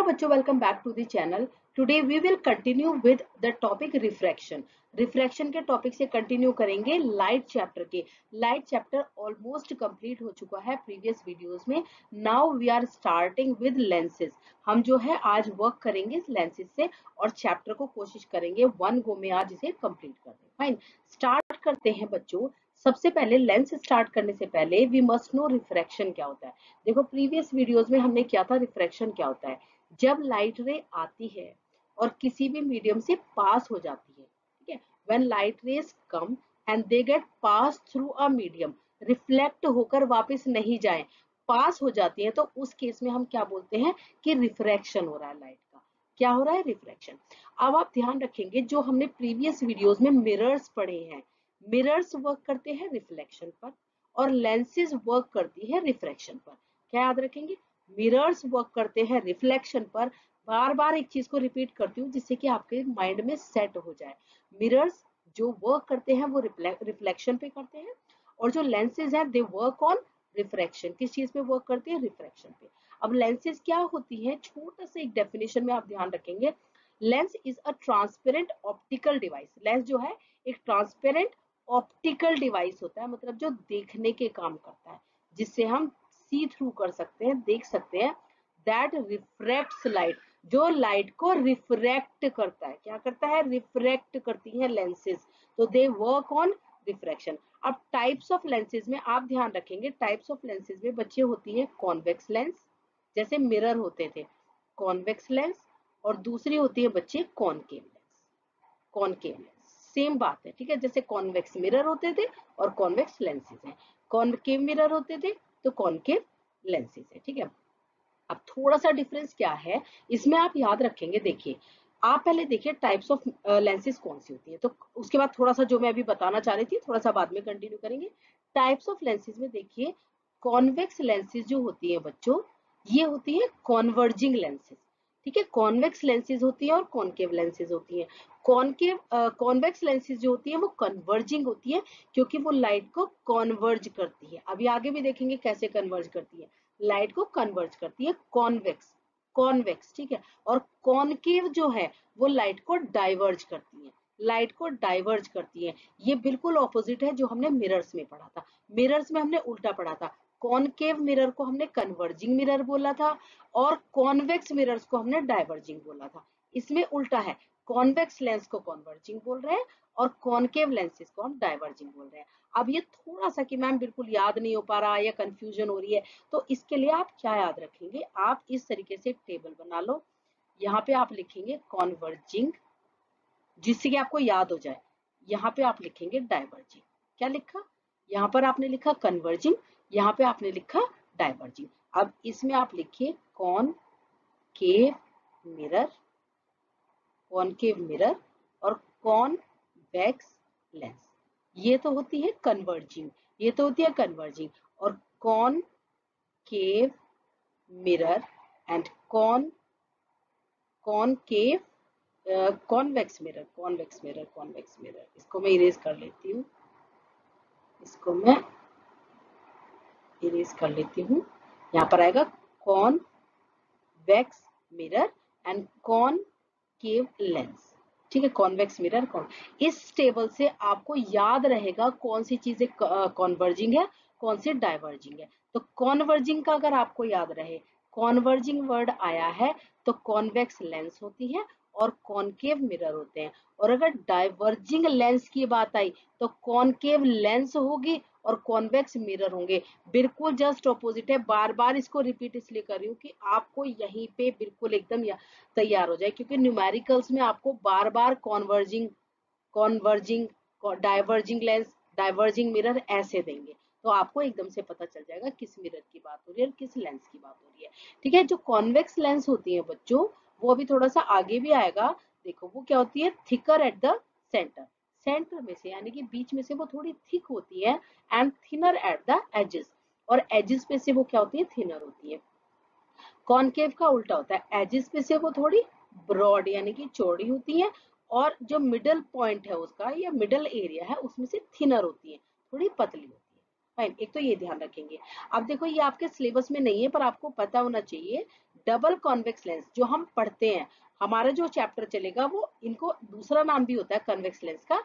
Hello बच्चों, welcome back to the channel. Today we will continue with the topic refraction. Refraction के topic से continue करेंगे light chapter के. Light chapter almost complete हो चुका है प्रीवियस वीडियोस में. Now we are starting with lenses. हम जो है आज वर्क करेंगे लेंसेज से और चैप्टर को कोशिश करेंगे वन गो में आज इसे कंप्लीट कर दें. फाइन, स्टार्ट करते हैं बच्चों. सबसे पहले लेंस स्टार्ट करने से पहले वी मस्ट नो रिफ्रैक्शन क्या होता है. देखो प्रीवियस वीडियोस में हमने क्या था, रिफ्रैक्शन क्या होता है. जब लाइट रे आती है और किसी भी मीडियम से पास हो जाती है, ठीक है, when light rays come and they get pass through a medium, reflect होकर वापस नहीं जाए, पास हो जाती है, तो उस केस में हम क्या बोलते हैं कि रिफ्रैक्शन हो रहा है लाइट का. क्या हो रहा है? रिफ्रैक्शन. अब आप ध्यान रखेंगे जो हमने प्रीवियस वीडियोस में मिरर्स पढ़े हैं, मिरर्स वर्क करते हैं रिफ्लेक्शन पर और लेंसेज वर्क करती है रिफ्रैक्शन पर. क्या याद रखेंगे? मिरर्स वर्क करते हैं रिफ्लेक्शन पर. बार बार एक चीज को रिपीट करती हूँ जिससे कि आपके माइंड में सेट हो जाए. मिरर्स जो वर्क करते हैं वो रिफ्लेक्शन पे करते हैं और जो लेंसेज हैं दे वर्क ऑन रिफ्रैक्शन. किस चीज पे वर्क करते हैं? रिफ्रैक्शन पे. अब लेंसेज क्या होती है, छोटा सा एक डेफिनेशन में आप ध्यान रखेंगे. Lens is a transparent optical device. Lens जो है एक ट्रांसपेरेंट ऑप्टिकल डिवाइस होता है, मतलब जो देखने के काम करता है, जिससे हम सी थ्रू कर सकते हैं, देख सकते हैं. दैट रिफ्रैक्ट्स लाइट, जो लाइट को रिफ्रैक्ट करता है. क्या करता है? रिफ्रैक्ट करती है लेंसेज. तो दे वर्क ऑन रिफ्रैक्शन. अब टाइप्स ऑफ लेंसेज में आप ध्यान रखेंगे, टाइप्स ऑफ लेंसेज में बच्चे होती है कॉन्वेक्स लेंस, जैसे मिरर होते थे कॉन्वेक्स लेंस, और दूसरी होती है बच्चे concave lens. Concave lens same बात है, ठीक है, जैसे कॉन्वेक्स मिरर होते थे और कॉन्वेक्स लेंसेज हैं. कॉनकेव मिरर होते थे तो कॉनकेव लेंसेज है, ठीक है. अब थोड़ा सा डिफरेंस क्या है इसमें आप याद रखेंगे. देखिए आप पहले देखिए टाइप्स ऑफ लेंसेज कौन सी होती है, तो उसके बाद थोड़ा सा जो मैं अभी बताना चाह रही थी थोड़ा सा बाद में कंटिन्यू करेंगे. टाइप्स ऑफ लेंसेज में देखिए कॉन्वेक्स लेंसेज जो होती है बच्चों, ये होती है कॉन्वर्जिंग लेंसेज. ठीक है, कॉन्वेक्स लेंसेज होती है और कॉनकेव लेंसेज होती है. कॉनकेव कॉन्वेक्स लेंसेज जो होती है वो कन्वर्जिंग होती है, क्योंकि वो लाइट को कॉन्वर्ज करती है. अभी आगे भी देखेंगे कैसे कन्वर्ज करती है. लाइट को कन्वर्ज करती है कॉन्वेक्स, कॉन्वेक्स, ठीक है. और कॉनकेव जो है वो लाइट को डाइवर्ज करती है, लाइट को डाइवर्ज करती है. ये बिल्कुल ऑपोजिट है जो हमने मिरर्स में पढ़ा था. मिरर्स में हमने उल्टा पढ़ा था. कॉनकेव मिरर को हमने कन्वर्जिंग मिरर बोला था और कॉन्वेक्स मिरर्स को हमने डाइवर्जिंग बोला था. इसमें उल्टा है, कॉन्वेक्स लेंस को कन्वर्जिंग बोल रहे हैं और कॉनकेव लेंसेज को हम डाइवर्जिंग बोल रहे हैं. अब ये थोड़ा सा कि मैम बिल्कुल याद नहीं हो पा रहा या कंफ्यूजन हो रही है, तो इसके लिए आप क्या याद रखेंगे, आप इस तरीके से टेबल बना लो. यहाँ पे आप लिखेंगे कॉन्वर्जिंग, जिससे कि आपको याद हो जाए. यहाँ पे आप लिखेंगे डाइवर्जिंग. क्या लिखा? यहाँ पर आपने लिखा कन्वर्जिंग, यहाँ पे आपने लिखा डाइवर्जिंग. अब इसमें आप लिखिए कॉनकेव मिरर, कॉनकेव मिरर और कॉन्वेक्स लेंस. ये तो होती है कन्वर्जिंग, ये तो होती है कन्वर्जिंग. और concave mirror and concave convex mirror, convex mirror, convex mirror. इसको मैं इरेज कर लेती हूँ, इसको मैं इरेज कर लेती हूँ. यहाँ पर आएगा convex mirror and concave lens. ठीक है, कॉन्वेक्स मिरर कौन. इस टेबल से आपको याद रहेगा कौन सी चीजें कॉन्वर्जिंग है, कौन सी डाइवर्जिंग है. तो कॉन्वर्जिंग का अगर आपको याद रहे, कॉन्वर्जिंग वर्ड आया है तो कॉन्वेक्स लेंस होती है और कॉनकेव मिरर होते हैं. और अगर डाइवर्जिंग लेंस की बात आई तो कॉनकेव लेंस होगी और कॉन्वेक्स मिरर होंगे. बिल्कुल जस्ट ऑपोजिट है. बार बार इसको रिपीट इसलिए कर रही हूँ कि आपको यहीं पे बिल्कुल एकदम तैयार हो जाए, क्योंकि न्यूमेरिकल्स में आपको बार बार converging, converging, diverging lens, diverging mirror ऐसे देंगे, तो आपको एकदम से पता चल जाएगा किस मिरर की बात हो रही है और किस लेंस की बात हो रही है. ठीक है, जो कॉन्वेक्स लेंस होती है बच्चों वो अभी थोड़ा सा आगे भी आएगा. देखो वो क्या होती है, thicker at the centre, centre में से यानी कि बीच में से वो थोड़ी थिक होती है and thinner at the edges, और एजेस पे से वो क्या होती है, थिनर होती है. कॉनकेव का उल्टा होता है, एजेस पे से वो थोड़ी ब्रॉड यानी कि चौड़ी होती है और जो मिडल पॉइंट है उसका या मिडल एरिया है उसमें से थिनर होती है, थोड़ी पतली होती है. फाइन, एक तो ये ध्यान रखेंगे. अब देखो ये आपके सिलेबस में नहीं है पर आपको पता होना चाहिए, डबल कॉन्वेक्स लेंस जो हम पढ़ते हैं, हमारा जो चैप्टर चलेगा वो, इनको दूसरा नाम भी होता है कन्वेक्स लेंस का,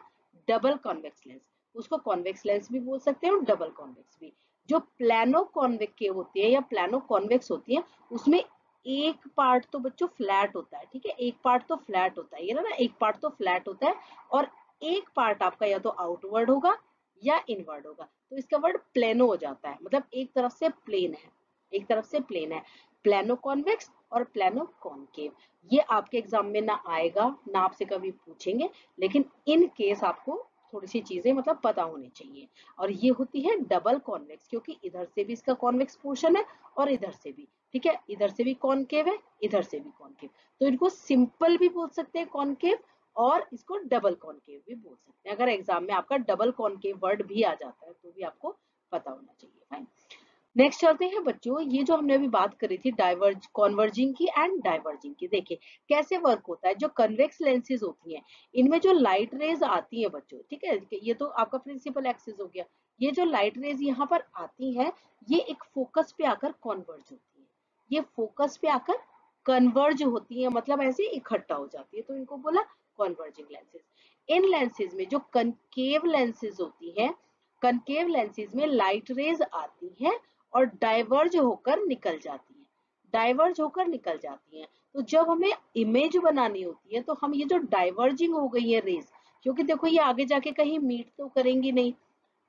डबल कॉन्वेक्स लेंस। उसको कॉन्वेक्स लेंस भी बोल सकते हैं और डबल कॉन्वेक्स भी। जो प्लानो कॉन्वेक्स होती है या प्लानो कॉन्वेक्स होती है, उसमें एक पार्ट तो बच्चों फ्लैट होता है, ठीक है, एक पार्ट तो फ्लैट होता है, ये ना, एक पार्ट तो फ्लैट होता है और एक पार्ट आपका या तो आउटवर्ड होगा या इनवर्ड होगा, तो इसका वर्ड प्लेनो हो जाता है, मतलब एक तरफ से प्लेन है, एक तरफ से प्लेन है। प्लेनो कॉन्वेक्स और प्लेनो कॉनकेव, ये आपके एग्जाम में ना आएगा ना आपसे कभी पूछेंगे, लेकिन इन केस आपको थोड़ी सी चीजें मतलब पता होनी चाहिए। और ये होती है डबल कॉन्वेक्स, क्योंकि इधर से भी इसका कॉन्वेक्स पोर्शन है और इधर से भी, ठीक है, इधर से भी कॉनकेव है, इधर से भी कॉनकेव, तो इनको सिंपल भी बोल सकते हैं कॉनकेव और इसको डबल कॉनकेव भी बोल सकते हैं। अगर एग्जाम में आपका डबल कॉनकेव वर्ड भी आ जाता है तो भी आपको पता होना चाहिए। फाइन, नेक्स्ट चलते हैं बच्चों, ये जो हमने अभी बात करी थी डाइवर्ज कॉन्वर्जिंग की एंड डाइवर्जिंग की, देखिए कैसे वर्क होता है। जो कन्वेक्स लेंसेज होती हैं, इनमें जो लाइट रेज आती है बच्चों, ठीक है, ये तो आपका प्रिंसिपल एक्सिस हो गया, ये जो लाइट रेज यहाँ पर आती हैं, ये एक फोकस पे आकर कॉन्वर्ज होती है, ये फोकस पे आकर कन्वर्ज होती है, मतलब ऐसे इकट्ठा हो जाती है, तो इनको बोला कॉन्वर्जिंग लेंसेज। इन लेंसेज में जो कनकेव लेंसेज होती है, कनकेव लेंसेज में लाइट रेज आती है और डाइवर्ज होकर निकल जाती है, डाइवर्ज होकर निकल जाती है। तो जब हमें इमेज बनानी होती है तो हम ये जो डाइवर्जिंग हो गई है रेज, क्योंकि देखो ये आगे जाके कहीं मीट तो करेंगी नहीं,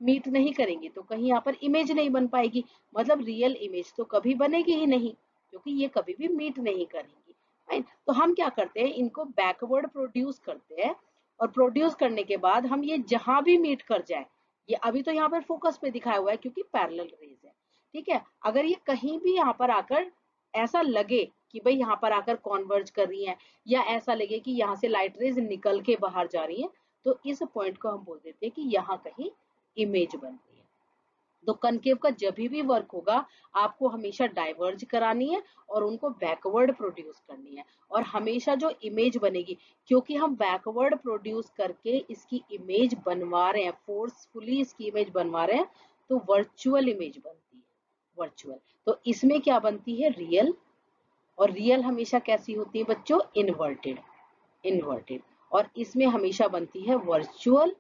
मीट नहीं करेंगी तो कहीं यहाँ पर इमेज नहीं बन पाएगी, मतलब रियल इमेज तो कभी बनेगी ही नहीं, क्योंकि ये कभी भी मीट नहीं करेंगी। राइट, तो हम क्या करते हैं, इनको बैकवर्ड प्रोड्यूस करते हैं और प्रोड्यूस करने के बाद हम ये जहां भी मीट कर जाए, ये अभी तो यहाँ पर फोकस पे दिखाया हुआ है क्योंकि पैरेलल रेज है, ठीक है, अगर ये कहीं भी यहाँ पर आकर ऐसा लगे कि भाई यहाँ पर आकर कॉन्वर्ज कर रही है, या ऐसा लगे कि यहाँ से लाइट रेज निकल के बाहर जा रही है, तो इस पॉइंट को हम बोल देते हैं कि यहाँ कहीं इमेज बन रही है। तो कनकेव का जब भी वर्क होगा, आपको हमेशा डाइवर्ज करानी है और उनको बैकवर्ड प्रोड्यूस करनी है, और हमेशा जो इमेज बनेगी, क्योंकि हम बैकवर्ड प्रोड्यूस करके इसकी इमेज बनवा रहे हैं, फोर्सफुली इसकी इमेज बनवा रहे हैं, तो वर्चुअल इमेज बनती है, वर्चुअल। तो इसमें क्या बनती है, रियल, और रियल हमेशा कैसी होती है बच्चों, इन्वर्टेड, इन्वर्टेड, और इसमें हमेशा बनती है वर्चुअल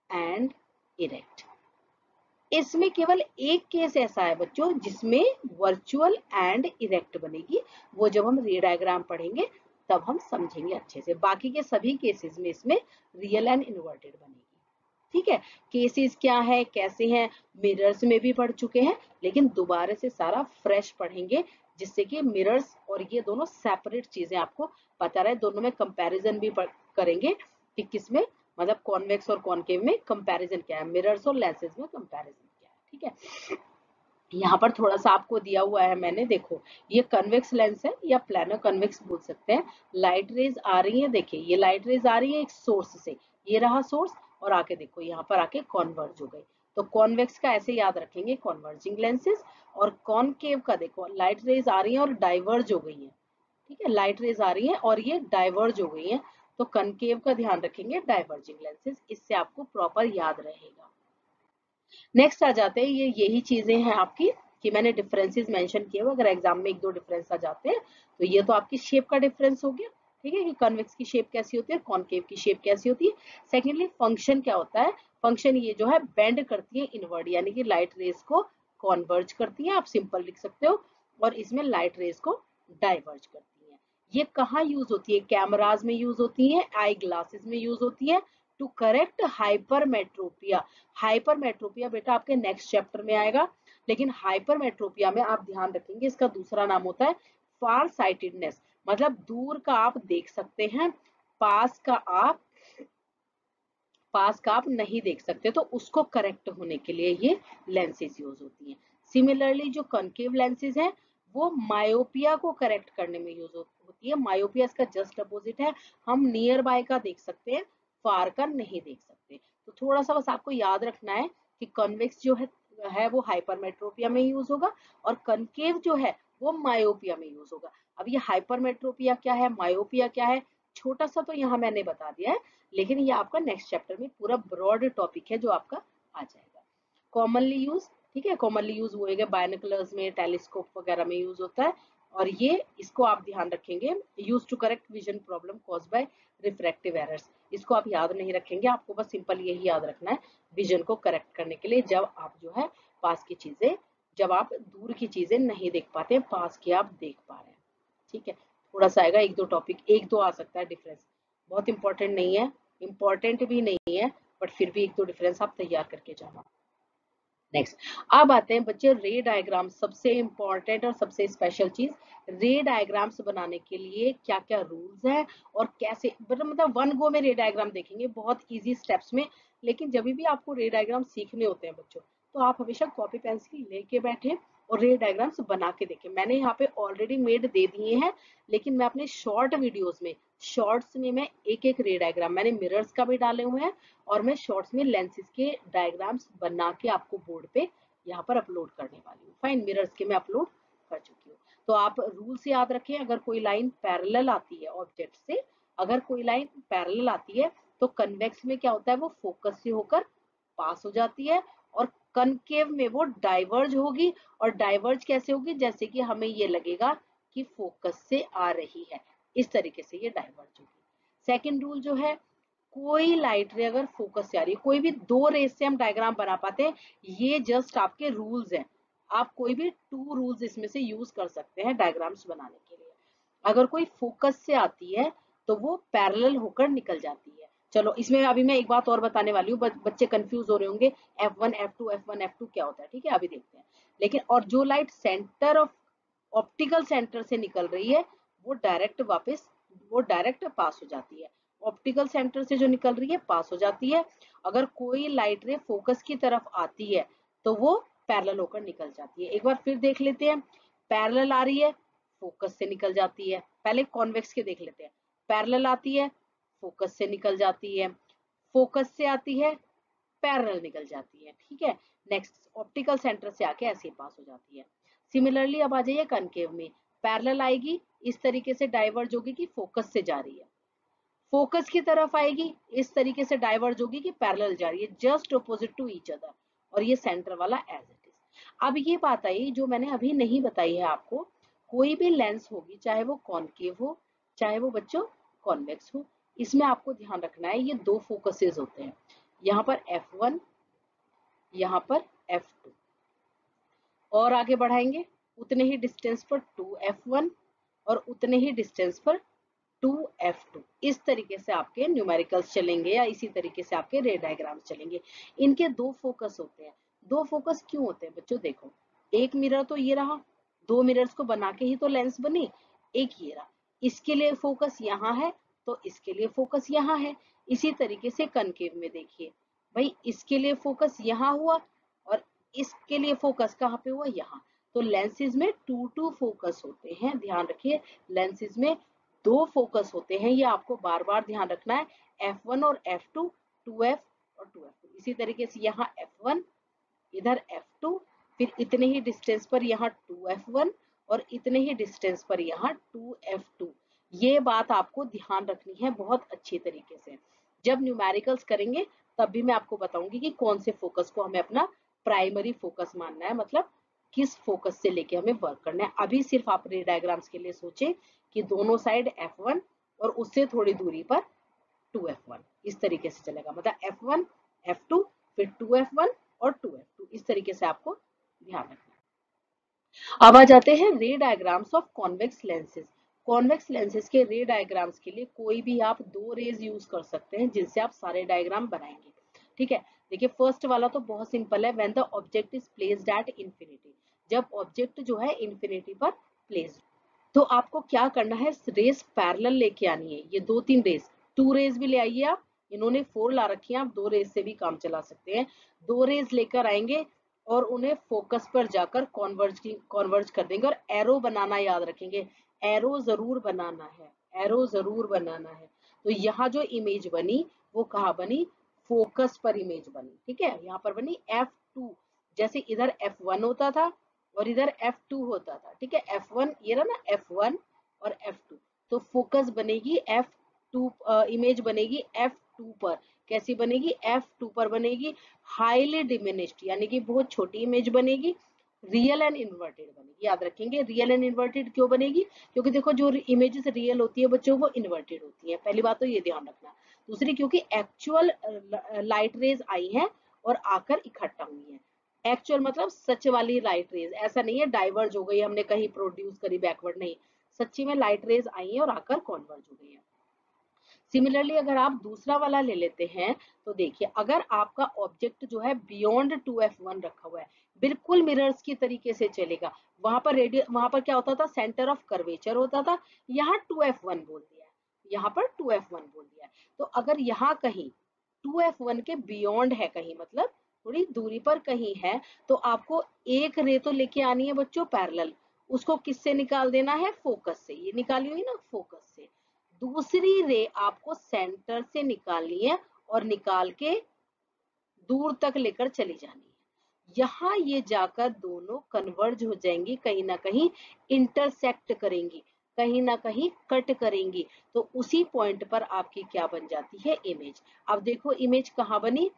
एंड इरेक्ट। इसमें केवल एक केस ऐसा है बच्चों जिसमें वर्चुअल एंड इरेक्ट बनेगी, वो जब हम रे डायग्राम पढ़ेंगे तब हम समझेंगे अच्छे से, बाकी के सभी केसेस में इसमें रियल एंड इन्वर्टेड बनेगी, ठीक है। केसेस क्या है, कैसे हैं, मिरर्स में भी पढ़ चुके हैं, लेकिन दोबारा से सारा फ्रेश पढ़ेंगे, जिससे कि मिरर्स और ये दोनों सेपरेट चीजें आपको पता रहे, दोनों में कंपैरिजन भी करेंगे कि किसमें, मतलब कॉन्वेक्स और कॉनकेव में कंपैरिजन क्या है, मिरर्स और लेंसेज में कंपैरिजन क्या है, ठीक है। यहाँ पर थोड़ा सा आपको दिया हुआ है मैंने, देखो ये कन्वेक्स लेंस है या प्लानो कन्वेक्स बोल सकते हैं, लाइट रेज आ रही है, देखिए ये लाइट रेज आ रही है एक सोर्स से, ये रहा सोर्स, और आके देखो यहाँ पर आके कॉन्वर्ज हो गई, तो कॉन्वेक्स का ऐसे याद रखेंगे कॉन्वर्जिंग लेंसेज, और कॉनकेव का देखो लाइट रेज आ रही है और डाइवर्ज हो गई है, ठीक है, लाइट रेज आ रही है और ये डाइवर्ज हो गई है, तो कनकेव का ध्यान रखेंगे डाइवर्जिंग लेंसेज, इससे आपको प्रॉपर याद रहेगा। नेक्स्ट आ जाते हैं, ये यही चीजें हैं आपकी कि मैंने डिफरेंसेस मेंशन किए हुए, अगर एग्जाम में एक दो डिफरेंस आ जाते हैं तो ये तो आपकी शेप का डिफरेंस हो गया, ठीक है, कि कन्वेक्स की शेप कैसी होती है, कॉनकेव की शेप कैसी होती है। सेकेंडली फंक्शन क्या होता है, फंक्शन ये जो है बेंड करती है इनवर्ड, यानी कि लाइट रेज को कॉन्वर्ज करती है, आप सिंपल लिख सकते हो, और इसमें लाइट रेज को डाइवर्ज करती है। ये कहाँ यूज होती है, कैमराज में यूज होती है, आई ग्लासेस में यूज होती है, टू करेक्ट हाइपरमेट्रोपिया। हाइपरमेट्रोपिया बेटा आपके नेक्स्ट चैप्टर में आएगा, लेकिन हाइपरमेट्रोपिया में आप ध्यान रखेंगे इसका दूसरा नाम होता है फार साइटेडनेस, मतलब दूर का आप देख सकते हैं, पास का आप नहीं देख सकते, तो उसको करेक्ट होने के लिए ये लेंसेज यूज होती हैं। सिमिलरली जो कनकेव लेंसेज हैं वो मायोपिया को करेक्ट करने में यूज होती है, मायोपिया इसका जस्ट अपोजिट है, हम नियर बाय का देख सकते हैं, फार का नहीं देख सकते। तो थोड़ा सा बस आपको याद रखना है कि कन्वेक्स जो है वो हाइपरमेट्रोपिया में यूज होगा, और कनकेव जो है वो मायोपिया में यूज होगा। अब ये हाइपरमेट्रोपिया क्या है, मायोपिया क्या है, छोटा सा तो यहाँ मैंने बता दिया है, लेकिन ये आपका नेक्स्ट चैप्टर में पूरा ब्रॉड टॉपिक है जो आपका आ जाएगा। कॉमनली यूज, ठीक है, कॉमनली यूज होएगा बायनोकुलर्स में, टेलीस्कोप वगैरह में यूज होता है, और ये इसको आप ध्यान रखेंगे, use to correct vision problem cause by refractive errors. इसको आप याद नहीं रखेंगे, आपको बस सिंपल यही याद रखना है विजन को करेक्ट करने के लिए, जब आप जो है पास की चीजें, जब आप दूर की चीजें नहीं देख पाते, पास की आप देख पा रहे हैं। ठीक है, थोड़ा सा आएगा, एक दो टॉपिक, एक दो आ सकता है डिफरेंस, बहुत इंपॉर्टेंट नहीं है, इंपॉर्टेंट भी नहीं है, बट फिर भी एक दो डिफरेंस आप तैयार करके जाना। नेक्स्ट, अब आते हैं बच्चे रे डायग्राम, सबसे इंपॉर्टेंट और सबसे स्पेशल चीज, रे डायग्राम्स बनाने के लिए क्या क्या रूल्स हैं और कैसे, मतलब वन गो में रे डायग्राम देखेंगे बहुत इजी स्टेप्स में। लेकिन जब भी आपको रे डायग्राम सीखने होते हैं बच्चों, तो आप हमेशा कॉपी पेंसिल लेके बैठे और रे डायग्राम्स बना के देखें। मैंने यहाँ पे ऑलरेडी मेड दे दिए हैं, लेकिन मैं अपने शॉर्ट वीडियोस में, शॉर्ट्स में मैं एक एक रे डायग्राम, मैंने मिरर्स का भी डाले हुए हैं और मैं शॉर्ट्स में लेंसेज के डायग्राम्स बना के आपको बोर्ड पे यहाँ पर अपलोड करने वाली हूँ। फाइन, मिरर्स के मैं अपलोड कर चुकी हूँ। तो आप रूल से याद रखें, अगर कोई लाइन पैरेलल आती है ऑब्जेक्ट से, अगर कोई लाइन पैरेलल आती है तो कन्वेक्स में क्या होता है, वो फोकस से होकर पास हो जाती है, और कनकेव में वो डाइवर्ज होगी। और डाइवर्ज कैसे होगी, जैसे कि हमें ये लगेगा कि फोकस से आ रही है, इस तरीके से ये डाइवर्ज होगी। सेकंड रूल जो है, कोई लाइट रे अगर फोकस से आ रही है, कोई भी दो रेस से हम डायग्राम बना पाते हैं, ये जस्ट आपके रूल्स हैं। आप कोई भी टू रूल्स इसमें से यूज कर सकते हैं डायग्राम्स बनाने के लिए। अगर कोई फोकस से आती है तो वो पैरेलल होकर निकल जाती है। चलो, इसमें अभी मैं एक बात और बताने वाली हूँ, बच्चे कंफ्यूज हो रहे होंगे, F1 F2 F1 F2 क्या होता है। ठीक है, अभी देखते हैं। लेकिन और जो light centre of optical centre से निकल रही है, वो डायरेक्ट वापस, वो डायरेक्ट पास हो जाती है। ऑप्टिकल सेंटर से जो निकल रही है पास हो जाती है। अगर कोई लाइट रे फोकस की तरफ आती है तो वो पैरेलल होकर निकल जाती है। एक बार फिर देख लेते हैं, पैरेलल आ रही है, फोकस से निकल जाती है। पहले कॉन्वेक्स के देख लेते हैं, पैरेलल आती है, फोकस से निकल जाती है, फोकस से आती है, पैरेलल निकल जाती है। ठीक है, नेक्स्ट ऑप्टिकल सेंटर से आके ऐसे पास हो जाती है। सिमिलरली अब आ जाइए कनकेव में, पैरेलल आएगी, इस तरीके से डाइवर्ज होगी कि फोकस से जा रही है, फोकस की तरफ आएगी, इस तरीके से डाइवर्ज होगी कि पैरेलल जा रही है, just opposite to each other, और ये सेंटर वाला एज इट इज। अब ये बात आई जो मैंने अभी नहीं बताई है आपको, कोई भी लेंस होगी, चाहे वो कॉनकेव हो, चाहे वो बच्चों कॉन्वेक्स हो, इसमें आपको ध्यान रखना है ये दो फोकसेस होते हैं, यहाँ पर F1, यहाँ पर F2, और आगे बढ़ाएंगे उतने ही डिस्टेंस पर 2F1 और उतने ही डिस्टेंस पर 2F2। इस तरीके से आपके न्यूमेरिकल्स चलेंगे, या इसी तरीके से आपके रे डायग्राम्स चलेंगे। इनके दो फोकस होते हैं। दो फोकस क्यों होते हैं बच्चों, देखो, एक मिरर तो ये रहा, दो मिरर्स को बना के ही तो लेंस बनी, एक ये रहा, इसके लिए फोकस यहाँ है तो इसके लिए फोकस यहाँ है। इसी तरीके से कनकेव में देखिए भाई, इसके लिए फोकस यहाँ हुआ और इसके लिए फोकस कहाँ पे हुआ, यहाँ। तो लेंसेज में टू फोकस होते हैं, ध्यान रखिए, लेंसेज में दो फोकस होते हैं, ये आपको बार बार ध्यान रखना है, F1 और F2, 2F और 2F2। इसी तरीके से यहाँ F1, इधर F2, फिर इतने ही डिस्टेंस पर यहाँ 2F1 और इतने ही डिस्टेंस पर यहाँ 2F2। ये बात आपको ध्यान रखनी है बहुत अच्छी तरीके से। जब न्यूमेरिकल्स करेंगे तब भी मैं आपको बताऊंगी कि कौन से फोकस को हमें अपना प्राइमरी फोकस मानना है, मतलब किस फोकस से लेके हमें वर्क करना है। अभी सिर्फ आप रे डायग्राम्स के लिए सोचें कि दोनों साइड F1 और उससे थोड़ी दूरी पर 2F1, इस तरीके से चलेगा, मतलब F1 F2 फिर 2F1 और 2F2, इस तरीके से आपको ध्यान रखना है। अब आ जाते हैं रे diagrams of convex lenses. Convex lenses के रे डायग्राम्स के लिए कोई भी आप दो रेज यूज कर सकते हैं जिनसे आप सारे डायग्राम बनाएंगे। ठीक है, देखिए फर्स्ट वाला तो बहुत सिंपल है, when the object is placed at infinity, जब ऑब्जेक्ट जो है इंफिनिटी पर प्लेस्ड, तो आपको क्या करना है, रेस पैरेलल लेके आनी है। ये दो तीन रेस, टू रेस भी ले आइए आप, इन्होंने फोर ला रखी है, आप दो रेस से भी काम चला सकते हैं। दो रेस लेकर आएंगे और उन्हें फोकस पर जाकर कॉन्वर्ज कर देंगे, और एरो बनाना याद रखेंगे, एरो जरूर बनाना है, एरो जरूर बनाना है। तो यहाँ जो इमेज बनी वो कहाँ बनी, फोकस पर इमेज बनी। ठीक है, यहाँ पर बनी F2, जैसे इधर F1 होता था और इधर F2 होता था। ठीक है, F1 ये रहा ना, F1 और F2, तो फोकस बनेगी F2, इमेज बनेगी F2 पर। कैसी बनेगी, F2 पर बनेगी, हाईली डिमिनिश्ड, यानी कि बहुत छोटी इमेज बनेगी, रियल एंड इन्वर्टेड बनेगी। याद रखेंगे रियल एंड इन्वर्टेड क्यों बनेगी, क्योंकि देखो जो इमेजेस रियल होती है बच्चों वो इन्वर्टेड होती है, पहली बात तो ये ध्यान रखना। दूसरी क्योंकि एक्चुअल लाइट रेज आई है और आकर इकट्ठा हुई है। एक्चुअल मतलब सच वाली लाइट रेज, ऐसा नहीं है डाइवर्ज हो गई हमने कहीं प्रोड्यूस करी बैकवर्ड, नहीं, सच्ची में लाइट रेज आई है और आकर कॉन्वर्ज हो गई है। सिमिलरली अगर आप दूसरा वाला ले लेते हैं तो देखिए अगर आपका ऑब्जेक्ट जो है बियॉन्ड 2f1 रखा हुआ है, बिल्कुल मिरर्स की तरीके से चलेगा, वहां पर वहां पर क्या होता था, सेंटर ऑफ कर्वेचर होता था, यहाँ 2f1 बोल दिया है, यहाँ पर 2f1 बोल दिया है। तो अगर यहाँ कहीं 2f1 के बियॉन्ड है कहीं, मतलब थोड़ी दूरी पर कहीं है, तो आपको एक रे तो लेके आनी है बच्चों पैरेलल, उसको किससे निकाल देना है, फोकस से, ये निकाली हुई ना फोकस से। दूसरी रे आपको सेंटर से निकालनी है और निकाल के दूर तक लेकर चली जानी है। यहाँ ये जाकर दोनों कन्वर्ज हो जाएंगी, कहीं ना कहीं इंटरसेक्ट करेंगी, कहीं ना कहीं कट करेंगी, तो उसी पॉइंट पर आपकी क्या बन जाती है, इमेज। अब देखो इमेज कहाँ बनी,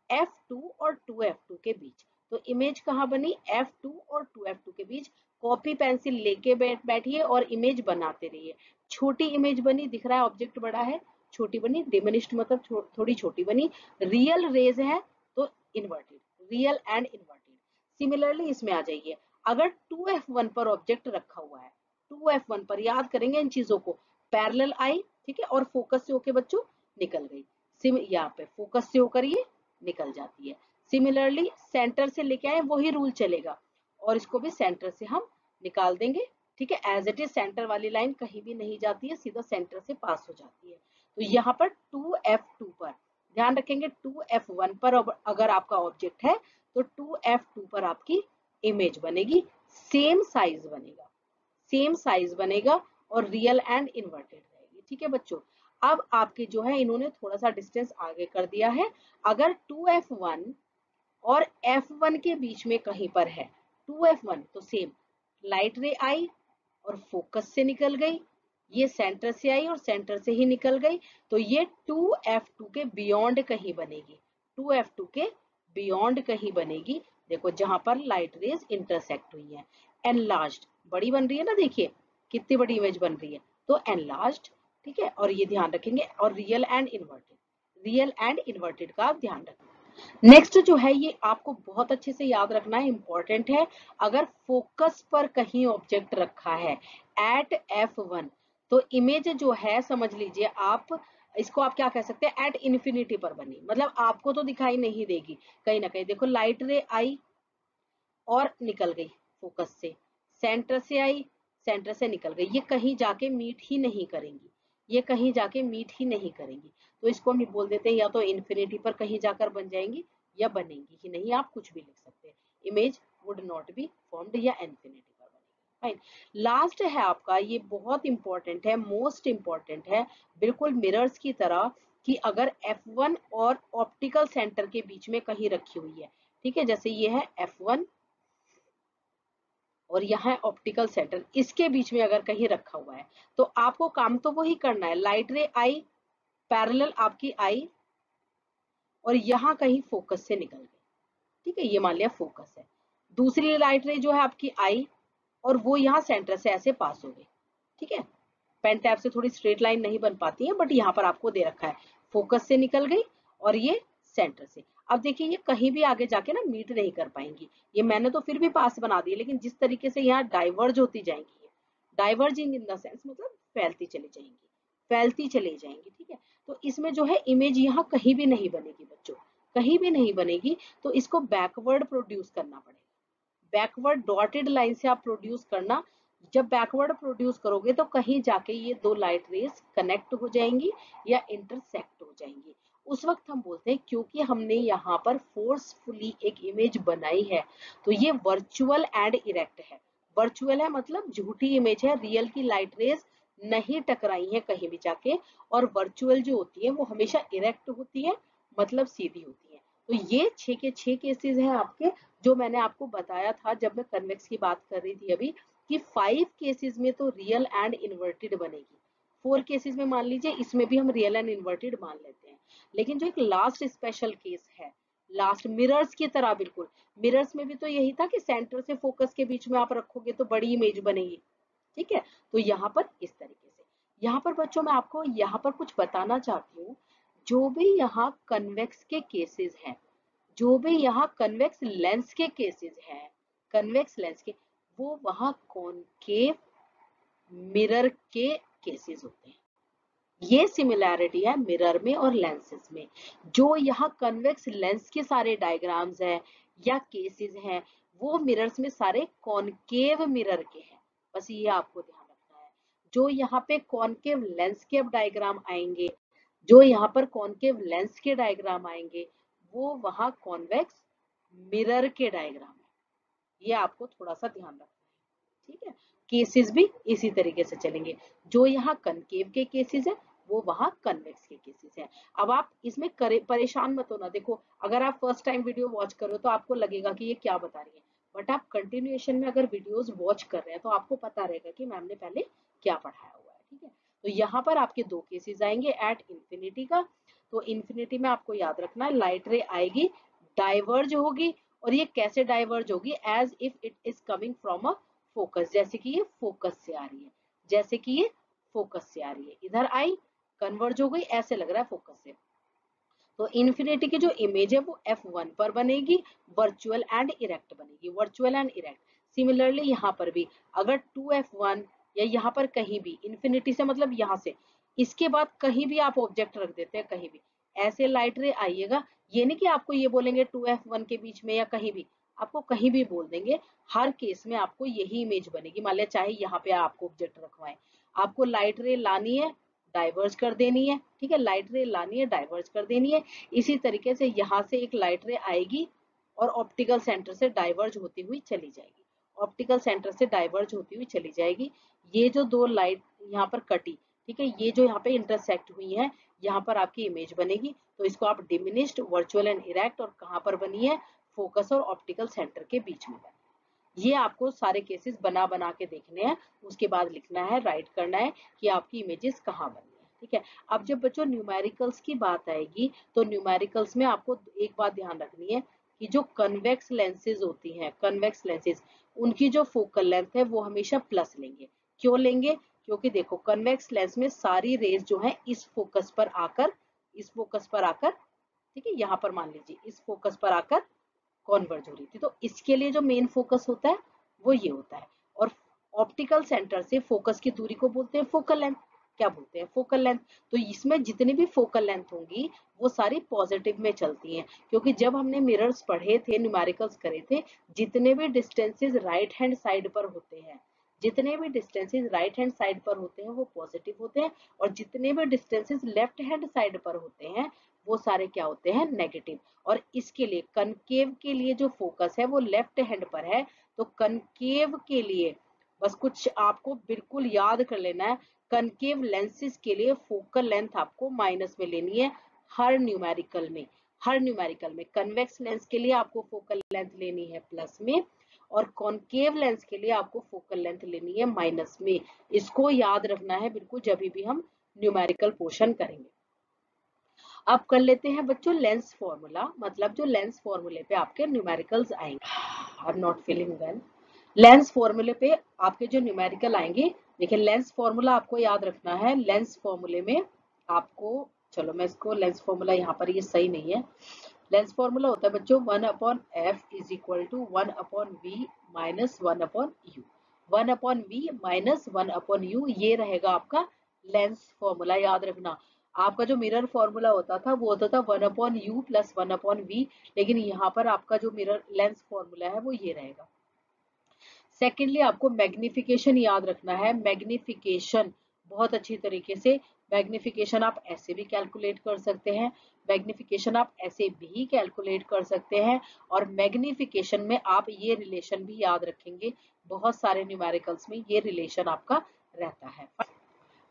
F2 और 2F2 के बीच। तो इमेज कहाँ बनी, F2 और 2F2 के बीच। कॉपी पेंसिल लेके बैठिए और इमेज बनाते रहिए। छोटी इमेज बनी, दिख रहा है ऑब्जेक्ट बड़ा है, छोटी बनी, डिमिनिश्ड मतलब थोड़ी छोटी बनी। रियल रेज है तो inverted, real and inverted. Similarly इसमें आ जाइए, अगर 2f1 पर ऑब्जेक्ट रखा हुआ है, 2f1 पर याद करेंगे इन चीजों को, पैरेलल आई, ठीक है, और फोकस से होके बच्चों निकल गई, सिम यहाँ पे फोकस से होकर ये निकल जाती है। सिमिलरली सेंटर से लेके आए वही रूल चलेगा, और इसको भी सेंटर से हम निकाल देंगे, ठीक है, एज इट इज सेंटर वाली लाइन कहीं भी नहीं जाती है, सीधा सेंटर से पास हो जाती है। तो यहाँ पर 2f2 पर ध्यान रखेंगे, 2f1 पर अगर आपका ऑब्जेक्ट है तो 2f2 पर आपकी इमेज बनेगी, सेम साइज बनेगा, सेम साइज बनेगा और रियल एंड इन्वर्टेड रहेगी, ठीक है बच्चों। अब आपके जो है इन्होंने थोड़ा सा डिस्टेंस आगे कर दिया है, अगर 2f1 और f1 के बीच में कहीं पर है 2f1, तो सेम लाइट रे आई और फोकस से निकल गई, ये सेंटर से आई और सेंटर से ही निकल गई, तो ये 2f2 के बियॉन्ड कहीं बनेगी, 2f2 के बियॉन्ड कहीं बनेगी। देखो जहां पर लाइट रेज इंटरसेक्ट हुई है, एनलार्ज्ड बड़ी बन रही है ना, देखिए कितनी बड़ी इमेज बन रही है, तो एनलार्ज्ड, ठीक है, और ये ध्यान रखेंगे, और real and inverted, real and inverted का आप ध्यान रखेंगे। नेक्स्ट जो है ये आपको बहुत अच्छे से याद रखना है, इंपॉर्टेंट है, अगर फोकस पर कहीं ऑब्जेक्ट रखा है एट F1, तो इमेज जो है समझ लीजिए आप इसको आप क्या कह सकते हैं, एट इन्फिनिटी पर बनी, मतलब आपको तो दिखाई नहीं देगी, कहीं ना कहीं देखो लाइट रे आई और निकल गई फोकस से, सेंटर से आई, सेंटर से निकल गई, ये कहीं जाके मीट ही नहीं करेंगी, ये कहीं जाके मीट ही नहीं करेंगी, तो इसको हम बोल देते हैं या तो इन्फिनिटी पर कहीं जाकर बन जाएंगी या बनेंगी ही नहीं, आप कुछ भी लिख सकते हैं, image would not be formed या इन्फिनिटी पर बनेगी। फाइन, लास्ट है आपका, ये बहुत इंपॉर्टेंट है, मोस्ट इंपॉर्टेंट है, बिल्कुल मिरर्स की तरह, कि अगर F1 और ऑप्टिकल सेंटर के बीच में कहीं रखी हुई है, ठीक है, जैसे ये है F1 और यहाँ ऑप्टिकल सेंटर, इसके बीच में अगर कहीं रखा हुआ है, तो आपको काम तो वही करना है, लाइट रे आई पैरेलल आपकी आई और यहाँ कहीं फोकस से निकल गई, ठीक है, ये मान लिया फोकस है, दूसरी लाइट रे जो है आपकी आई और वो यहाँ सेंटर से ऐसे पास हो गई, ठीक है, पेन टैब से थोड़ी स्ट्रेट लाइन नहीं बन पाती है, बट यहाँ पर आपको दे रखा है फोकस से निकल गई और ये सेंटर से। अब देखिए ये कहीं भी आगे जाके ना मीट नहीं कर पाएंगी, ये मैंने तो फिर भी पास बना दी, लेकिन जिस तरीके से यहाँ डाइवर्ज होती जाएंगी, डाइवर्जिंग इन द सेंस मतलब फैलती चली जाएंगी, फैलती चली जाएंगी, ठीक है, तो इसमें जो है इमेज यहाँ कहीं भी नहीं बनेगी बच्चों, कहीं भी नहीं बनेगी, तो इसको बैकवर्ड प्रोड्यूस करना पड़ेगा, बैकवर्ड डॉटेड लाइन से आप प्रोड्यूस करना, जब बैकवर्ड प्रोड्यूस करोगे तो कहीं जाके ये दो लाइट रेज कनेक्ट हो जाएंगी या इंटरसेक्ट हो जाएंगी, उस वक्त हम बोलते हैं क्योंकि हमने यहाँ पर फोर्सफुली एक इमेज बनाई है, तो ये वर्चुअल एंड इरेक्ट है, वर्चुअल है मतलब झूठी इमेज है, रियल की लाइट रेज नहीं टकराई है कहीं भी जाके, और वर्चुअल जो होती है वो हमेशा इरेक्ट होती है, मतलब सीधी होती है। तो ये 6 के 6 केसेस हैं आपके, जो मैंने आपको बताया था जब मैं कन्वेक्स की बात कर रही थी अभी, कि 5 केसेस में तो रियल एंड इन्वर्टेड बनेगी, 4 केसेस में मान लीजिए इसमें भी हम रियल एंड इन्वर्टेड मान लेते हैं, लेकिन जो एक लास्ट स्पेशल केस है लास्ट मिरर्स की तरह बिल्कुल। मिरर्स में भी तो यही था कि सेंटर से फोकस के बीच में आप रखोगे तो बड़ी इमेज बनेगी, ठीक है। तो यहाँ पर इस तरीके से, यहाँ पर बच्चों मैं आपको यहाँ पर कुछ बताना चाहती हूँ। जो भी यहाँ कन्वेक्स के केसेस हैं, जो भी यहाँ कन्वेक्स लेंस के केसेस हैं, कन्वेक्स लेंस के, वो वहां कॉनकेव मिरर के केसेस होते हैं। ये सिमिलैरिटी है मिरर में और लेंसेज में। जो यहाँ कन्वेक्स लेंस के सारे डायग्राम्स हैं या केसेस हैं, वो मिरर्स में सारे कॉनकेव मिरर के हैं। बस ये आपको ध्यान रखना है। जो यहाँ पे कॉनकेव लेंस के डायग्राम आएंगे, जो यहाँ पर कॉनकेव लेंस के डायग्राम आएंगे, वो वहां कॉन्वेक्स मिरर के डायग्राम है। ये आपको थोड़ा सा ध्यान रखना है, ठीक है। केसेस भी इसी तरीके से चलेंगे। जो यहाँ कनकेव के केसेस है, वो वहां कन्वेक्स के केसेस है। अब आप इसमें परेशान मत होना। देखो, अगर आप फर्स्ट टाइम वीडियो वॉच कर रहे हो तो आपको लगेगा कि ये क्या बता रही है, बट आप कंटिन्यूएशन में अगर वीडियोस वॉच कर रहे हैं तो आपको पता रहेगा कि मैम ने पहले क्या पढ़ाया हुआ है, ठीक है। तो यहाँ पर आपके दो केसेस आएंगे एट इंफिनिटी का। तो इंफिनिटी में आपको याद रखना है, लाइट रे आएगी, डाइवर्ज होगी, और ये कैसे डाइवर्ज होगी, as if it is coming from a focus, जैसे कि ये फोकस से आ रही है, जैसे कि ये फोकस से आ रही है, इधर आई, कन्वर्ज हो गई, ऐसे लग रहा है फोकस से। तो इन्फिनिटी की जो इमेज है वो F1 पर बनेगी, वर्चुअल एंड इरेक्ट बनेगी, वर्चुअल एंड इरेक्ट। सिमिलरली यहाँ पर भी अगर 2F1 या यहाँ पर कहीं भी इन्फिनिटी से मतलब यहाँ से, इसके बाद कहीं भी आप ऑब्जेक्ट रख देते हैं, कहीं भी ऐसे लाइट रे आइएगा। ये नहीं कि आपको ये बोलेंगे 2F1 के बीच में या कहीं भी, आपको कहीं भी बोल देंगे, हर केस में आपको यही इमेज बनेगी। मान लिया चाहे यहाँ पे आपको ऑब्जेक्ट रखवाएं, आपको लाइट रे लानी है, डाइवर्ज कर देनी है, ठीक है, लाइट रे लानी है, डाइवर्ज कर देनी है। इसी तरीके से यहाँ से एक लाइट रे आएगी और ऑप्टिकल सेंटर से डाइवर्ज होती हुई चली जाएगी, ऑप्टिकल सेंटर से डाइवर्ज होती हुई चली जाएगी। ये जो दो लाइट यहाँ पर कटी, ठीक है, ये जो यहाँ पे इंटरसेक्ट हुई है, यहाँ पर आपकी इमेज बनेगी। तो इसको आप डिमिनिश्ड, वर्चुअल एंड इरेक्ट, और कहाँ पर बनी है, फोकस और ऑप्टिकल सेंटर के बीच में बनी। ये आपको सारे केसेस बना बना के देखने हैं, उसके बाद लिखना है, राइट करना है कि आपकी इमेजेस कहाँ बनी है, ठीक है। अब जब बच्चों न्यूमेरिकल्स की बात आएगी, तो न्यूमेरिकल्स में आपको एक बात ध्यान रखनी है कि जो कन्वेक्स लेंसेज होती हैं, कन्वेक्स लेंसेज, उनकी जो फोकल लेंथ है वो हमेशा प्लस लेंगे। क्यों लेंगे? क्योंकि देखो, कन्वेक्स लेंस में सारी रेज जो है इस फोकस पर आकर, इस फोकस पर आकर, ठीक है, यहाँ पर मान लीजिए इस फोकस पर आकर कॉन्वर्ज हो रही थी। तो इसके लिए जो मेन फोकस होता है वो ये होता है। और ऑप्टिकल सेंटर से फोकस की दूरी को बोलते हैं फोकल लेंथ। क्या बोलते हैं? Focal length. तो इसमें जितनी भी फोकल लेंथ होंगी वो सारी पॉजिटिव में चलती हैं, क्योंकि जब हमने मिरर्स पढ़े थे, न्यूमेरिकल्स करे थे, जितने भी डिस्टेंसेस राइट हैंड साइड पर होते हैं, जितने भी डिस्टेंसेस राइट हैंड साइड पर होते हैं वो पॉजिटिव होते हैं, और जितने भी डिस्टेंसेस लेफ्ट हैंड साइड पर होते हैं वो सारे क्या होते हैं? नेगेटिव। और इसके लिए कनकेव के लिए जो फोकस है वो लेफ्ट हैंड पर है, तो कनकेव के लिए बस कुछ आपको बिल्कुल याद कर लेना है, कनकेव लेंसेज के लिए फोकल लेंथ आपको माइनस में लेनी है हर न्यूमेरिकल में। हर न्यूमेरिकल में कन्वेक्स लेंस के लिए आपको फोकल लेंथ लेनी है प्लस में, और कॉनकेव लेंस के लिए आपको फोकल लेंथ लेनी है माइनस में। इसको याद रखना है बिल्कुल जब भी हम न्यूमेरिकल पोर्शन करेंगे। अब कर लेते हैं बच्चों लेंस फॉर्मूला, मतलब जो लेंस फॉर्मूले पे आपके न्यूमेरिकल्स आएंगे। I am not feeling well. Lens फॉर्मूले पे आपके जो न्यूमेरिकल आएंगे, देखिए लेंस फॉर्मूला आपको याद रखना है। लेंस फॉर्मूले में आपको, चलो मैं इसको लेंस फॉर्मूला, यहाँ पर ये सही नहीं है। लेंस फॉर्मूला होता है बच्चों 1/f is equal to 1/v minus 1/u। 1/v minus 1/u, ये रहेगा आपका लेंस फॉर्मूला। याद रखना, आपका जो मिरर फॉर्मूला होता था वो होता था 1/u प्लस 1/v, लेकिन यहाँ पर आपका जो मिरर लेंस फॉर्मूला है वो ये रहेगा। सेकेंडली आपको मैग्निफिकेशन याद रखना है। मैग्निफिकेशन बहुत अच्छी तरीके से, मैग्निफिकेशन आप ऐसे भी कैलकुलेट कर सकते हैं, मैग्निफिकेशन आप ऐसे भी कैलकुलेट कर सकते हैं, और मैग्निफिकेशन में आप ये रिलेशन भी याद रखेंगे, बहुत सारे न्यूमेरिकल्स में ये रिलेशन आपका रहता है।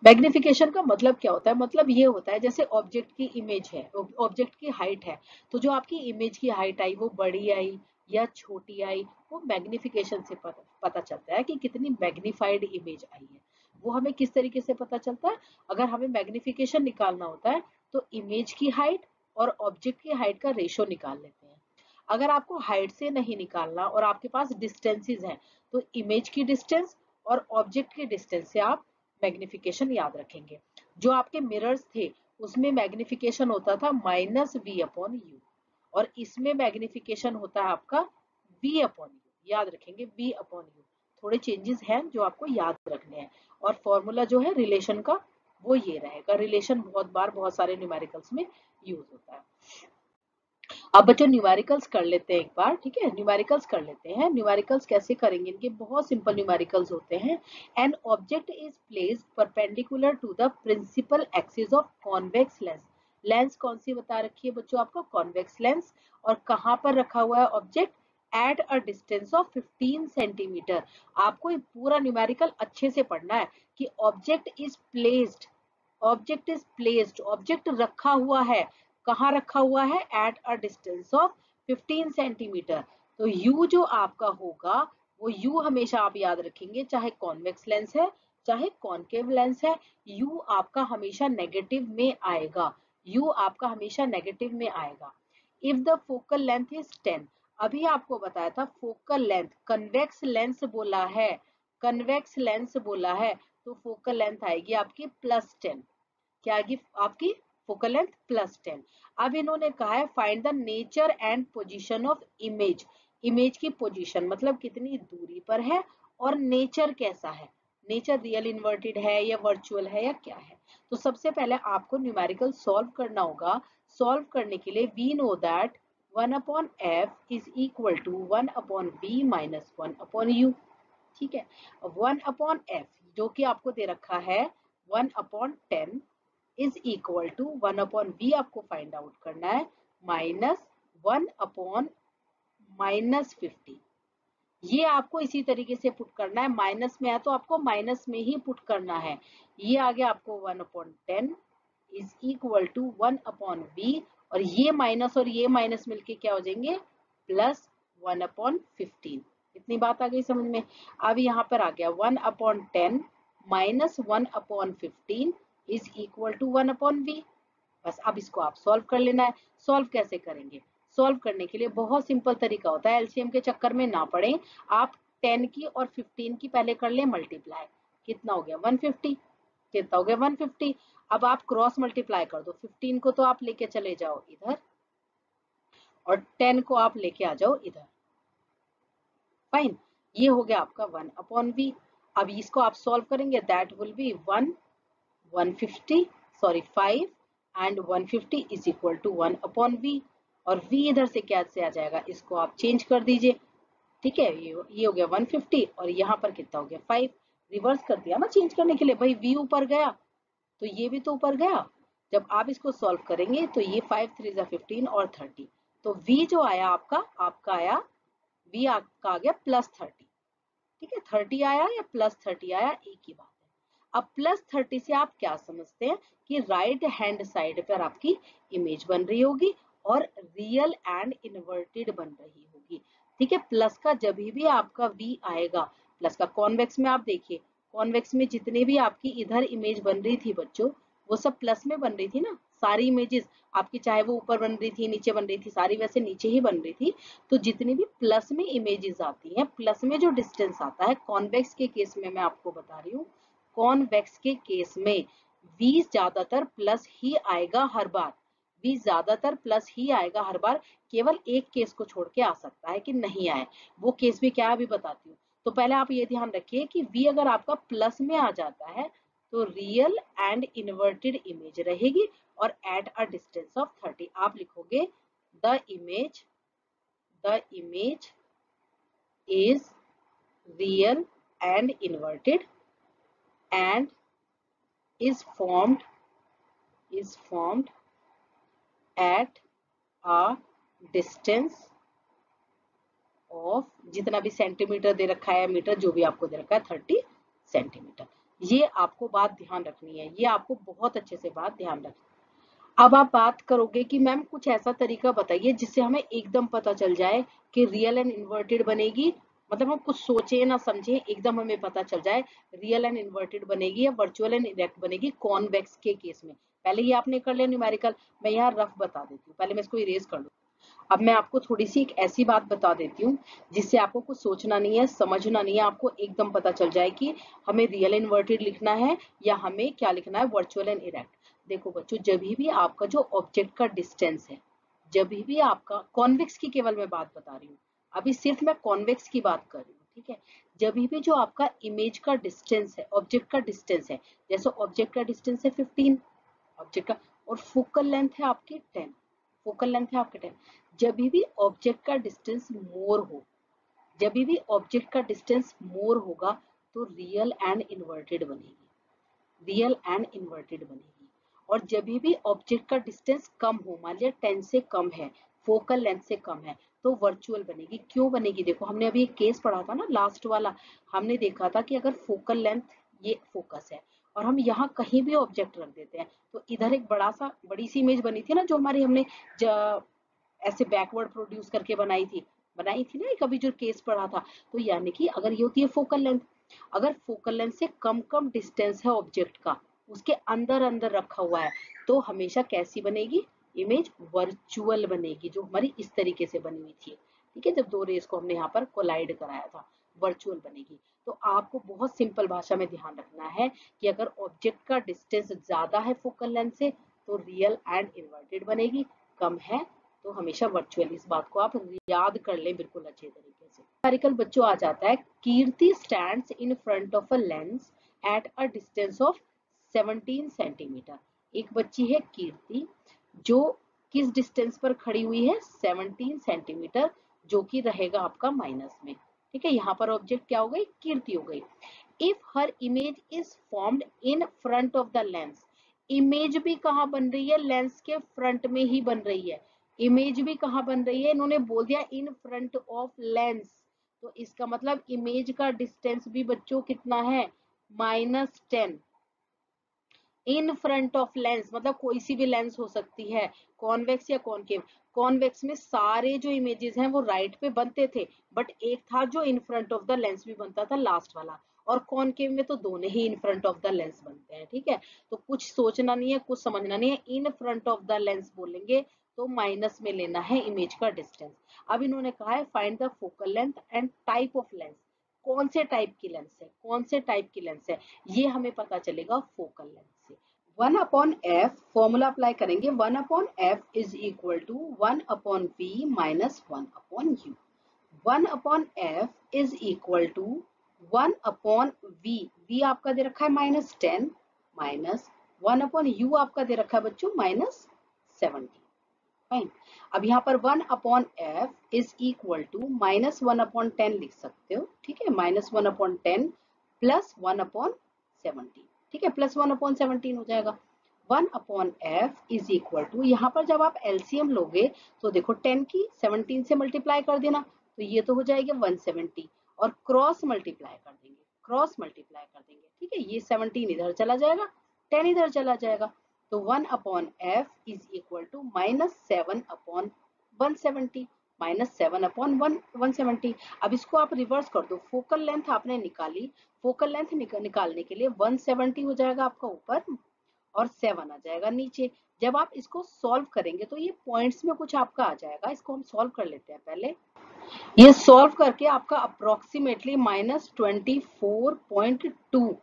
मैग्निफिकेशन का मतलब क्या होता है? मतलब ये होता है जैसे ऑब्जेक्ट की इमेज है, ऑब्जेक्ट की हाइट है, तो जो आपकी इमेज की हाइट आई वो बड़ी आई या छोटी आई, वो मैग्निफिकेशन से पता चलता है कि कितनी मैग्निफाइड इमेज आई है। वो हमें किस तरीके से पता चलता है? अगर हमें मैग्निफिकेशन निकालना होता है तो इमेज की हाइट और ऑब्जेक्ट की हाइट का रेशो निकाल लेते हैं। अगर आपको हाइट से नहीं निकालना और आपके पास डिस्टेंसेस हैं तो इमेज की डिस्टेंस और ऑब्जेक्ट की डिस्टेंस से आप मैग्निफिकेशन याद रखेंगे। जो आपके मिरर्स थे उसमें मैग्निफिकेशन होता था -v/u और इसमें मैग्निफिकेशन होता है आपका v/u। याद रखेंगे v/u। थोड़े चेंजेस हैं जो आपको याद रखने हैं और फॉर्मूला जो है रिलेशन का वो ये रहेगा। रिलेशन बहुत बार बहुत सारे न्यूमेरिकल्स में यूज होता है। अब बच्चों न्यूमेरिकल्स कर लेते हैं एक बार, ठीक है। न्यूमेरिकल्स कर लेते हैं। न्यूमेरिकल्स कैसे करेंगे, इनके बहुत सिंपल न्यूमेरिकल्स होते हैं। An object is placed perpendicular to the principal axis of convex lens. Lens कौन सी बता रखी है बच्चों, आपका कॉन्वेक्स लेंस। और कहाँ पर रखा हुआ है object, eight a distance of 15 centimetre. आपको ये पूरा न्यूमेरिकल अच्छे से पढ़ना है कि object is placed, object is placed, object रखा हुआ है। कहाँ रखा हुआ है, eight a distance of 15 centimetre. तो u जो आपका होगा वो u हमेशा आप याद रखेंगे, चाहे कॉन्वेक्स लेंस है चाहे कॉनकेव लेंस है, u आपका हमेशा नेगेटिव में आएगा। u आपका हमेशा नेगेटिव में आएगा। If the focal length is 10, अभी आपको बताया था फोकल लेंथ, कन्वेक्स लेंस बोला है, कन्वेक्स लेंस बोला है, तो फोकल लेंथ आएगी आपकी +10। क्या आएगी आपकी, फोकल लेंथ +10। अब इन्होंने कहा है find the nature and position of image. Image की पोजीशन मतलब कितनी दूरी पर है और नेचर कैसा है, नेचर रियल इन्वर्टेड है या वर्चुअल है या क्या है। तो सबसे पहले आपको न्यूमेरिकल सॉल्व करना होगा। सॉल्व करने के लिए we know that 1/f is equal to 1/v minus 1/u। ठीक है। 1/f जो कि आपको दे रखा है 1/10 इज इक्वल टू 1/v आपको फाइंड आउट करना है -1/-50। ये आपको इसी तरीके से पुट करना है, माइनस में है तो आपको माइनस में ही पुट करना है। ये आ गया आपको 1/10 इज इक्वल टू 1/v और ये माइनस मिलके क्या हो जाएंगे, +1/15। इतनी बात आ गई समझ में। अब यहाँ पर आ गया 1/10 minus 1/15 is equal to 1/v। बस अब इसको आप सॉल्व कर लेना है। सॉल्व कैसे करेंगे, सॉल्व करने के लिए बहुत सिंपल तरीका होता है, एलसीएम के चक्कर में ना पड़े। आप 10 की और 15 की पहले कर ले मल्टीप्लाई, कितना हो गया 150, कितना हो गया 150। अब आप क्रॉस मल्टीप्लाई कर दो, 15 को तो आप लेके चले जाओ इधर और 10 को आप लेके आ जाओ इधर। फाइन, ये हो गया आपका 1/v। अब इसको आप सॉल्व करेंगे, that will be 5 and 150 is equal to 1/v और v इधर से क्या से आ जाएगा, इसको आप चेंज कर दीजिए। ठीक है, ये हो गया 150 और यहाँ पर कितना हो गया 5। रिवर्स कर दिया ना चेंज करने के लिए, भाई v ऊपर गया तो ये भी तो ऊपर गया। जब आप इसको सॉल्व करेंगे तो ये 5 3 15 और 30, तो v जो आया आपका आया v आपका आ गया +30। ठीक है, 30 आया या +30 आया, एक ही बात है। अब +30 से आप क्या समझते हैं कि राइट हैंड साइड पर आपकी इमेज बन रही होगी और रियल एंड इन्वर्टेड बन रही होगी। ठीक है, प्लस का जब भी आपका v आएगा, प्लस का कॉन्वेक्स में आप देखिए, कॉन्वेक्स में जितने भी आपकी इधर इमेज बन रही थी बच्चों, वो सब प्लस में बन रही थी ना, सारी इमेजेस आपकी, चाहे वो ऊपर बन रही थी नीचे बन रही थी, सारी वैसे नीचे ही बन रही थी। तो जितनी भी प्लस में इमेजेस आती हैं, प्लस में जो डिस्टेंस आता है, कॉन्वेक्स के केस में मैं आपको बता रही हूँ, कॉन्वेक्स के केस में v ज्यादातर प्लस ही आएगा हर बार, v ज्यादातर प्लस ही आएगा हर बार। केवल एक केस को छोड़ के आ सकता है कि नहीं आए, वो केस भी क्या अभी बताती हूँ। तो पहले आप ये ध्यान रखिए कि v अगर आपका प्लस में आ जाता है तो रियल एंड इन्वर्टेड इमेज रहेगी और एट अ डिस्टेंस ऑफ 30 आप लिखोगे the image is real and inverted and is formed at a distance of, जितना भी सेंटीमीटर दे रखा है, मीटर जो भी आपको दे रखा है, 30 सेंटीमीटर। ये आपको बात ध्यान रखनी है, ये आपको बहुत अच्छे से बात ध्यान रखनी है। अब आप बात करोगे कि मैम कुछ ऐसा तरीका बताइए जिससे हमें एकदम पता चल जाए कि रियल एंड इन्वर्टेड बनेगी, मतलब हम कुछ सोचे ना समझे, एकदम हमें पता चल जाए रियल एंड इन्वर्टेड बनेगी या वर्चुअल एंड इरेक्ट बनेगी कॉन्वेक्स के केस में। पहले ये आपने कर लिया न्यूमेरिकल, मैं यहाँ रफ बता देती हूँ, पहले मैं इसको इरेज कर लूँ। अब मैं आपको थोड़ी सी एक ऐसी बात बता देती हूँ जिससे आपको कुछ सोचना नहीं है, समझना नहीं है, आपको एकदम पता चल जाए कि हमें रियल इन्वर्टेड लिखना है या हमें क्या लिखना है, वर्चुअल एंड इरेक्ट। देखो बच्चों, जब भी आपका जो ऑब्जेक्ट का डिस्टेंस है, जब भी आपका कॉन्वेक्स की केवल मैं बात बता रही हूँ, अभी सिर्फ मैं कॉन्वेक्स की बात कर रही हूँ, ठीक है। जब भी जो आपका इमेज का डिस्टेंस है, ऑब्जेक्ट का डिस्टेंस है, जैसे ऑब्जेक्ट का डिस्टेंस है 15, ऑब्जेक्ट का, और फोकल लेंथ है आपकी 10, फोकल लेंथ है आपके 10। जब भी ऑब्जेक्ट का डिस्टेंस मोर हो, जब भी ऑब्जेक्ट का डिस्टेंस मोर होगा तो रियल एंड इन्वर्टेड बनेगी, रियल एंड इन्वर्टेड बनेगी। और जब भी ऑब्जेक्ट का डिस्टेंस कम हो, मान लिया 10 से कम है, फोकल लेंथ से कम है, तो वर्चुअल बनेगी। क्यों बनेगी? देखो हमने अभी एक केस पढ़ा था ना लास्ट वाला, हमने देखा था कि अगर फोकल लेंथ, ये फोकस है और हम यहाँ कहीं भी ऑब्जेक्ट रख देते हैं तो इधर एक बड़ी सी इमेज बनी थी ना, जो हमारी हमने ऐसे बैकवर्ड प्रोड्यूस करके बनाई थी ना, कभी जो केस पढ़ा था। तो यानी कि अगर ये होती है फोकल लेंथ, अगर फोकल लेंथ से कम कम डिस्टेंस है ऑब्जेक्ट का, उसके अंदर अंदर रखा हुआ है, तो हमेशा कैसी बनेगी इमेज? वर्चुअल बनेगी, जो हमारी इस तरीके से बनी हुई थी, ठीक है, जब दो रेस को हमने यहाँ पर कोलाइड कराया था, वर्चुअल बनेगी। तो आपको बहुत सिंपल भाषा में ध्यान रखना है कि अगर ऑब्जेक्ट का डिस्टेंस ज्यादा है फोकल लेंथ से तो रियल एंड इन्वर्टेड बनेगी, कम है तो हमेशा वर्चुअल। इस बात को आप याद कर ले बिल्कुल अच्छे तरीके से। न्यूमेरिकल बच्चों आ जाता है, Kirti stands in front of a lens at a distance of 17 centimetre. एक बच्ची है कीर्ति, जो किस डिस्टेंस पर खड़ी हुई है? 17 सेंटीमीटर, जो कि रहेगा आपका माइनस में, ठीक है। यहाँ पर ऑब्जेक्ट क्या हो गई? कीर्ति हो गई। If her image is formed in front of the lens, image भी कहाँ बन रही है? लेंस के फ्रंट में ही बन रही है। इमेज भी कहाँ बन रही है? इन्होंने बोल दिया इन फ्रंट ऑफ लेंस, तो इसका मतलब इमेज का डिस्टेंस भी बच्चों कितना है? -10। इन फ्रंट ऑफ लेंस मतलब कोई सी भी लेंस हो सकती है, कॉन्वेक्स या कॉनकेव। कॉन्वेक्स में सारे जो इमेजेस हैं वो राइट पे बनते थे, बट एक था जो इन फ्रंट ऑफ द लेंस भी बनता था, लास्ट वाला। और कॉनकेव में तो दोनों ही in front of the lens बनते हैं, ठीक है। तो कुछ सोचना नहीं है, कुछ समझना नहीं है, इन फ्रंट ऑफ द लेंस बोलेंगे तो माइनस में लेना है इमेज का डिस्टेंस। अब इन्होंने कहा है find the focal length and type of lens, कौन से टाइप की लेंस है, कौन से टाइप की लेंस है, ये हमें पता चलेगा फोकल लेंथ से। 1/f फॉर्मूला अप्लाई करेंगे, 1/f is equal to 1/v minus 1/u। 1/f is equal to 1/v, v आपका दे रखा है -10 माइनस 1/u आपका दे रखा है बच्चों -70। फाइन। अब यहाँ पर 1/f इज इक्वल टू -1/10 लिख सकते हो, ठीक है, -1/10 प्लस 1/17, ठीक है, प्लस 1/17 हो जाएगा। 1/f इज इक्वल टू, यहाँ पर जब आप एलसीएम लोगे तो देखो 10 की 17 से मल्टीप्लाई कर देना, तो ये तो हो जाएगा 170, और क्रॉस मल्टीप्लाई कर देंगे, क्रॉस मल्टीप्लाई कर देंगे, ठीक है, ये 17 इधर चला जाएगा, 10 इधर चला जाएगा, तो 1/f इज इक्वल टू -7/170, -7/170। अब इसको आप रिवर्स कर दो, फोकल लेंथ आपने निकाली, फोकल लेंथ निकालने के लिए 170 हो जाएगा आपका ऊपर और 7 आ जाएगा नीचे। जब आप इसको सॉल्व करेंगे तो ये पॉइंट्स में कुछ आपका आ जाएगा, इसको हम सॉल्व कर लेते हैं पहले। ये सॉल्व करके आपका अप्रोक्सीमेटली -24.2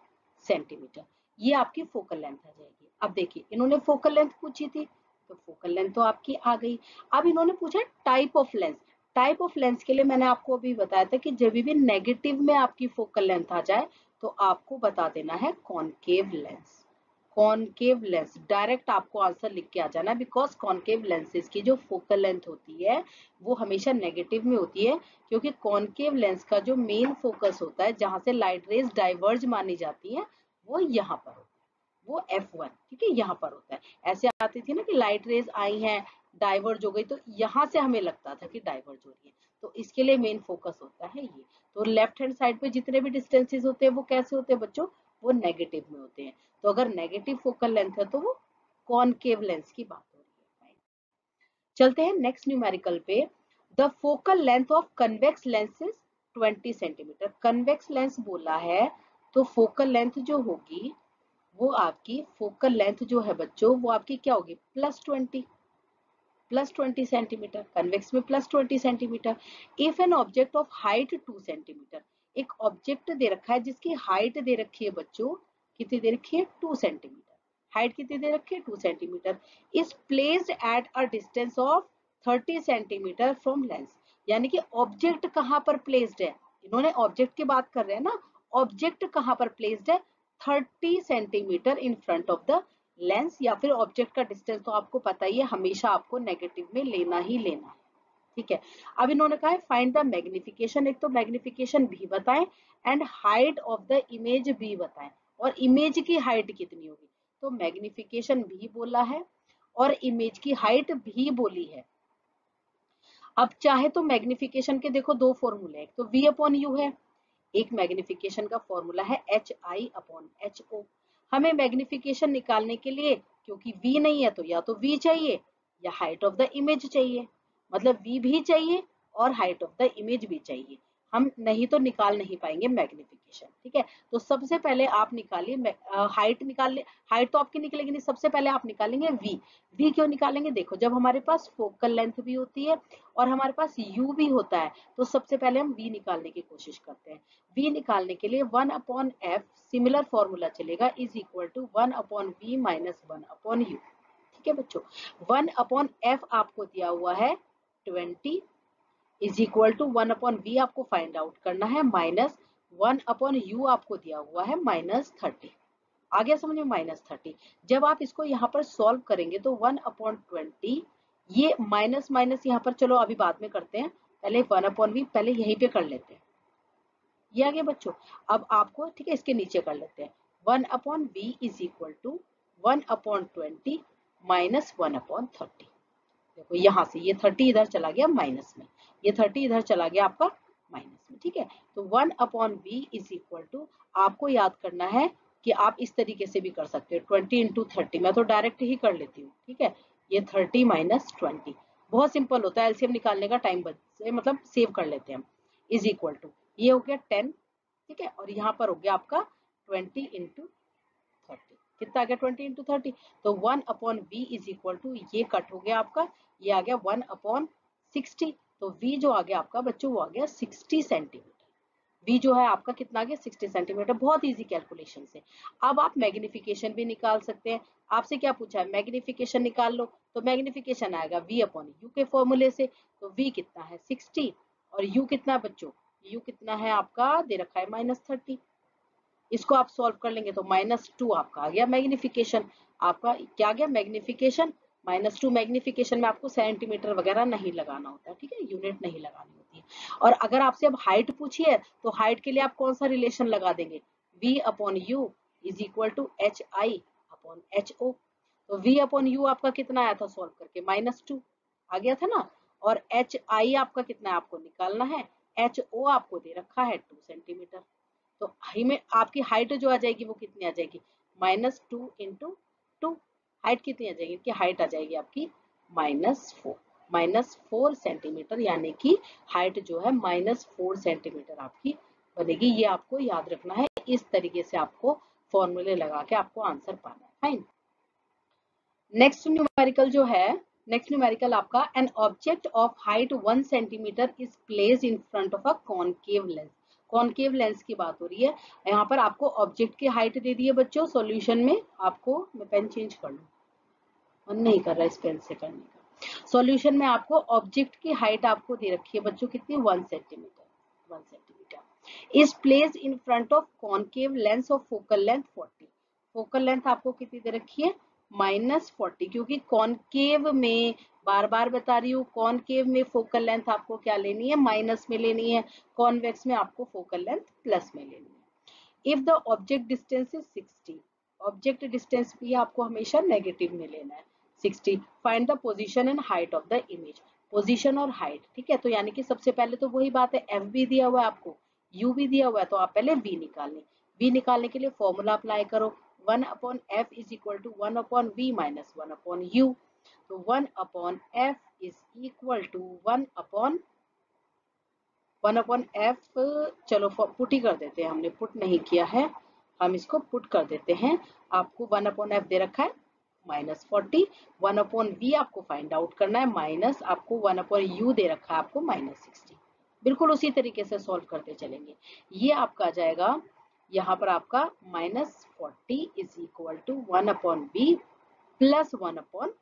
सेंटीमीटर, ये आपकी फोकल लेंथ आ जाएगी। अब देखिए इन्होंने फोकल लेंथ पूछी थी तो फोकल लेंथ तो आपकी आ गई। अब इन्होंने पूछा type of lens, type of lens के लिए मैंने आपको अभी बताया था कि जब भी नेगेटिव में आपकी फोकल लेंथ आ जाए तो आपको बता देना है concave lens. Concave lens direct आपको आंसर लिख के आ जाना, बिकॉज कॉनकेव लेंसेज की जो फोकल लेंथ होती है वो हमेशा नेगेटिव में होती है, क्योंकि कॉनकेव लेंस का जो मेन फोकस होता है, जहां से लाइट रेज डाइवर्ज मानी जाती है, वो यहाँ पर होता है, वो F1, ठीक है, यहाँ पर होता है। ऐसे आती थी ना कि लाइट रेज आई हैं, डाइवर्ज हो गई, तो यहाँ से हमें लगता था कि डाइवर्ज हो रही है, तो इसके लिए मेन फोकस होता है ये। तो लेफ्ट हैंड साइड पे जितने भी डिस्टेंसेस होते हैं वो कैसे होते हैं बच्चों? वो नेगेटिव में होते हैं। तो अगर नेगेटिव फोकल लेंथ है तो वो कॉनकेव लेंस की बात हो रही है। चलते हैं नेक्स्ट न्यूमेरिकल पे। The focal length of convex lens is 20 centimetre. Convex lens बोला है तो फोकल लेंथ जो होगी वो आपकी, फोकल लेंथ जो है बच्चों वो आपकी क्या होगी? +20, +20 सेंटीमीटर, कन्वेक्स में +20 centimetre. If an object of height 2 centimetre, एक ऑब्जेक्ट दे रखा है जिसकी हाइट दे रखी है बच्चों, कितनी दे रखी है 2 सेंटीमीटर, हाइट कितनी दे रखी है 2 centimetre, is placed at a distance of 30 centimetre from lens. यानी कि ऑब्जेक्ट कहाँ पर प्लेस्ड है, इन्होंने ऑब्जेक्ट की बात कर रहे हैं ना, ऑब्जेक्ट कहाँ पर प्लेस्ड है 30 centimetre in front of the lens, या फिर ऑब्जेक्ट का डिस्टेंस तो आपको पता ही है, हमेशा आपको नेगेटिव में लेना ही लेना है, ठीक है। अब इन्होंने कहा है फाइंड द मैग्निफिकेशन, एक तो मैग्निफिकेशन भी बताएं and height of the image भी बताएं, और इमेज की हाइट कितनी होगी, तो मैग्निफिकेशन भी बोला है और इमेज की हाइट भी बोली है। अब चाहे तो मैग्निफिकेशन के देखो दो फॉर्मूले, एक तो V अपॉन U है, एक मैग्निफिकेशन का फॉर्मूला है HI अपॉन HO। हमें मैग्निफिकेशन निकालने के लिए, क्योंकि V नहीं है तो या तो V चाहिए या हाइट ऑफ द इमेज चाहिए, मतलब V भी चाहिए और हाइट ऑफ द इमेज भी चाहिए, हम नहीं तो निकाल नहीं पाएंगे मैग्निफिकेशन, ठीक है। तो सबसे पहले आप निकालिए हाइट, निकाल ले, हाइट तो आपकी निकलेगी नहीं, सबसे पहले आप निकालेंगे V क्यों निकालेंगे, देखो जब हमारे पास फोकल लेंथ भी होती है और हमारे पास U भी होता है, तो सबसे पहले हम V निकालने की कोशिश करते हैं। V निकालने के लिए 1 अपॉन F सिमिलर फॉर्मूला चलेगा, is equal to 1 upon V minus 1 upon U, ठीक है बच्चों। 1 अपॉन F आपको दिया हुआ है 20 is equal to 1 upon V आपको फाइंड आउट करना है, माइनस 1 अपॉन U आपको दिया हुआ है -30। आ गया समझ में, -30। जब आप इसको यहाँ पर सॉल्व करेंगे तो 1 अपॉन 20, ये माइनस माइनस यहाँ पर चलो अभी बाद में करते हैं, पहले 1 अपॉन V पहले यहीं पे कर लेते हैं, ये आ गया बच्चों। अब आपको ठीक है इसके नीचे कर लेते हैं, 1 upon V is equal to 1 upon 20 minus 1 upon 30। देखो यहाँ से ये 30 इधर चला गया माइनस में, ये 30 इधर चला गया आपका माइनस में, ठीक है। तो 1 upon V is equal to, आपको याद करना है कि आप इस तरीके से भी कर सकते हो 20 इंटू 30, मैं तो डायरेक्ट ही कर लेती हूँ, ठीक है। ये 30 माइनस 20 बहुत सिंपल होता है, एलसीएम निकालने का टाइम बच मतलब सेव कर लेते हैं हम, इज इक्वल टू ये हो गया 10, ठीक है, और यहाँ पर हो गया आपका 20 इंटू 30, कितना आ गया 20 इंटू 30, तो 1 upon V is equal to, ये कट हो गया आपका, ये आ गया 1 अपॉन 60, तो V जो आ गया आपका बच्चों वो आ गया 60 सेंटीमीटर। V जो है आपका कितना आ गया 60 सेंटीमीटर, बहुत इजी कैलकुलेशन से। अब आप मैग्निफिकेशन भी निकाल सकते हैं, आपसे क्या पूछा है मैग्निफिकेशन निकाल लो, तो मैग्निफिकेशन आएगा V अपॉन U के फॉर्मूले से, तो V कितना है 60 और U कितना बच्चों, U कितना है आपका दे रखा है -30, इसको आप सॉल्व कर लेंगे तो -2 आपका आ गया मैग्निफिकेशन, आपका क्या आ गया मैग्निफिकेशन -2। मैग्निफिकेशन में आपको सेंटीमीटर वगैरह नहीं लगाना होता है, ठीक है, यूनिट नहीं लगानी होती है। और अगर आपसे अब हाइट पूछी है तो हाइट के लिए आप कौन सा रिलेशन लगा देंगे, V upon U is equal to HI upon HO, तो V अपॉन U आपका कितना आया था सॉल्व करके -2 आ गया था ना, और HI आपका कितना है आपको निकालना है, HO आपको दे रखा है 2 सेंटीमीटर, तो हाई में आपकी हाइट जो आ जाएगी वो कितनी आ जाएगी -2 इंटू 2, हाइट कितनी आ जाएगी, कि हाइट आ जाएगी आपकी -4 सेंटीमीटर, यानी कि हाइट जो है -4 सेंटीमीटर आपकी बनेगी। ये आपको याद रखना है, इस तरीके से आपको फॉर्मूले लगा के आपको आंसर पाना है। फाइन, नेक्स्ट न्यूमेरिकल जो है, नेक्स्ट न्यूमेरिकल आपका an object of height 1 centimetre is placed in front of a concave lens. Concave lens की बात हो रही है, यहाँ पर आपको ऑब्जेक्ट की हाइट दे दी है बच्चों सॉल्यूशन में, आपको मैं पेन चेंज कर लूं, मन नहीं कर रहा इस पेन से करने का। सॉल्यूशन में आपको ऑब्जेक्ट की हाइट आपको दे रखी है बच्चों कितनी 1 centimetre, 1 centimetre is placed in front of concave lens of focal length 40। Focal length आपको कितनी दे रखी है -40, क्योंकि कॉनकेव में बार बार बता रही हूँ, कॉनकेव में फोकल लेंथ आपको क्या लेनी है माइनस में लेनी है, कॉन्वेक्स में आपको फोकल लेंथ प्लस में लेनी है। If the object distance is 60, object distance भी आपको हमेशा नेगेटिव में लेना है 60। Find the position and height of the image, position और हाइट, ठीक है, तो यानी कि सबसे पहले तो वही बात है, F भी दिया हुआ है आपको, U भी दिया हुआ है, तो आप पहले V निकाल लें। V निकालने के लिए फॉर्मूला अप्लाई करो, 1 upon F is equal to 1 upon V minus 1 upon U, तो 1 upon F is equal to 1 upon F, चलो पुट ही कर देते हैं, हमने पुट नहीं किया है, हम इसको पुट कर देते हैं। आपको 1 अपॉन F दे रखा है -40, 1/v आपको फाइंड आउट करना है, माइनस आपको 1/u दे रखा है आपको -60। बिल्कुल उसी तरीके से सॉल्व करते चलेंगे। ये आपका आ जाएगा यहाँ पर आपका -40 is equal to 1/v plus 1/60।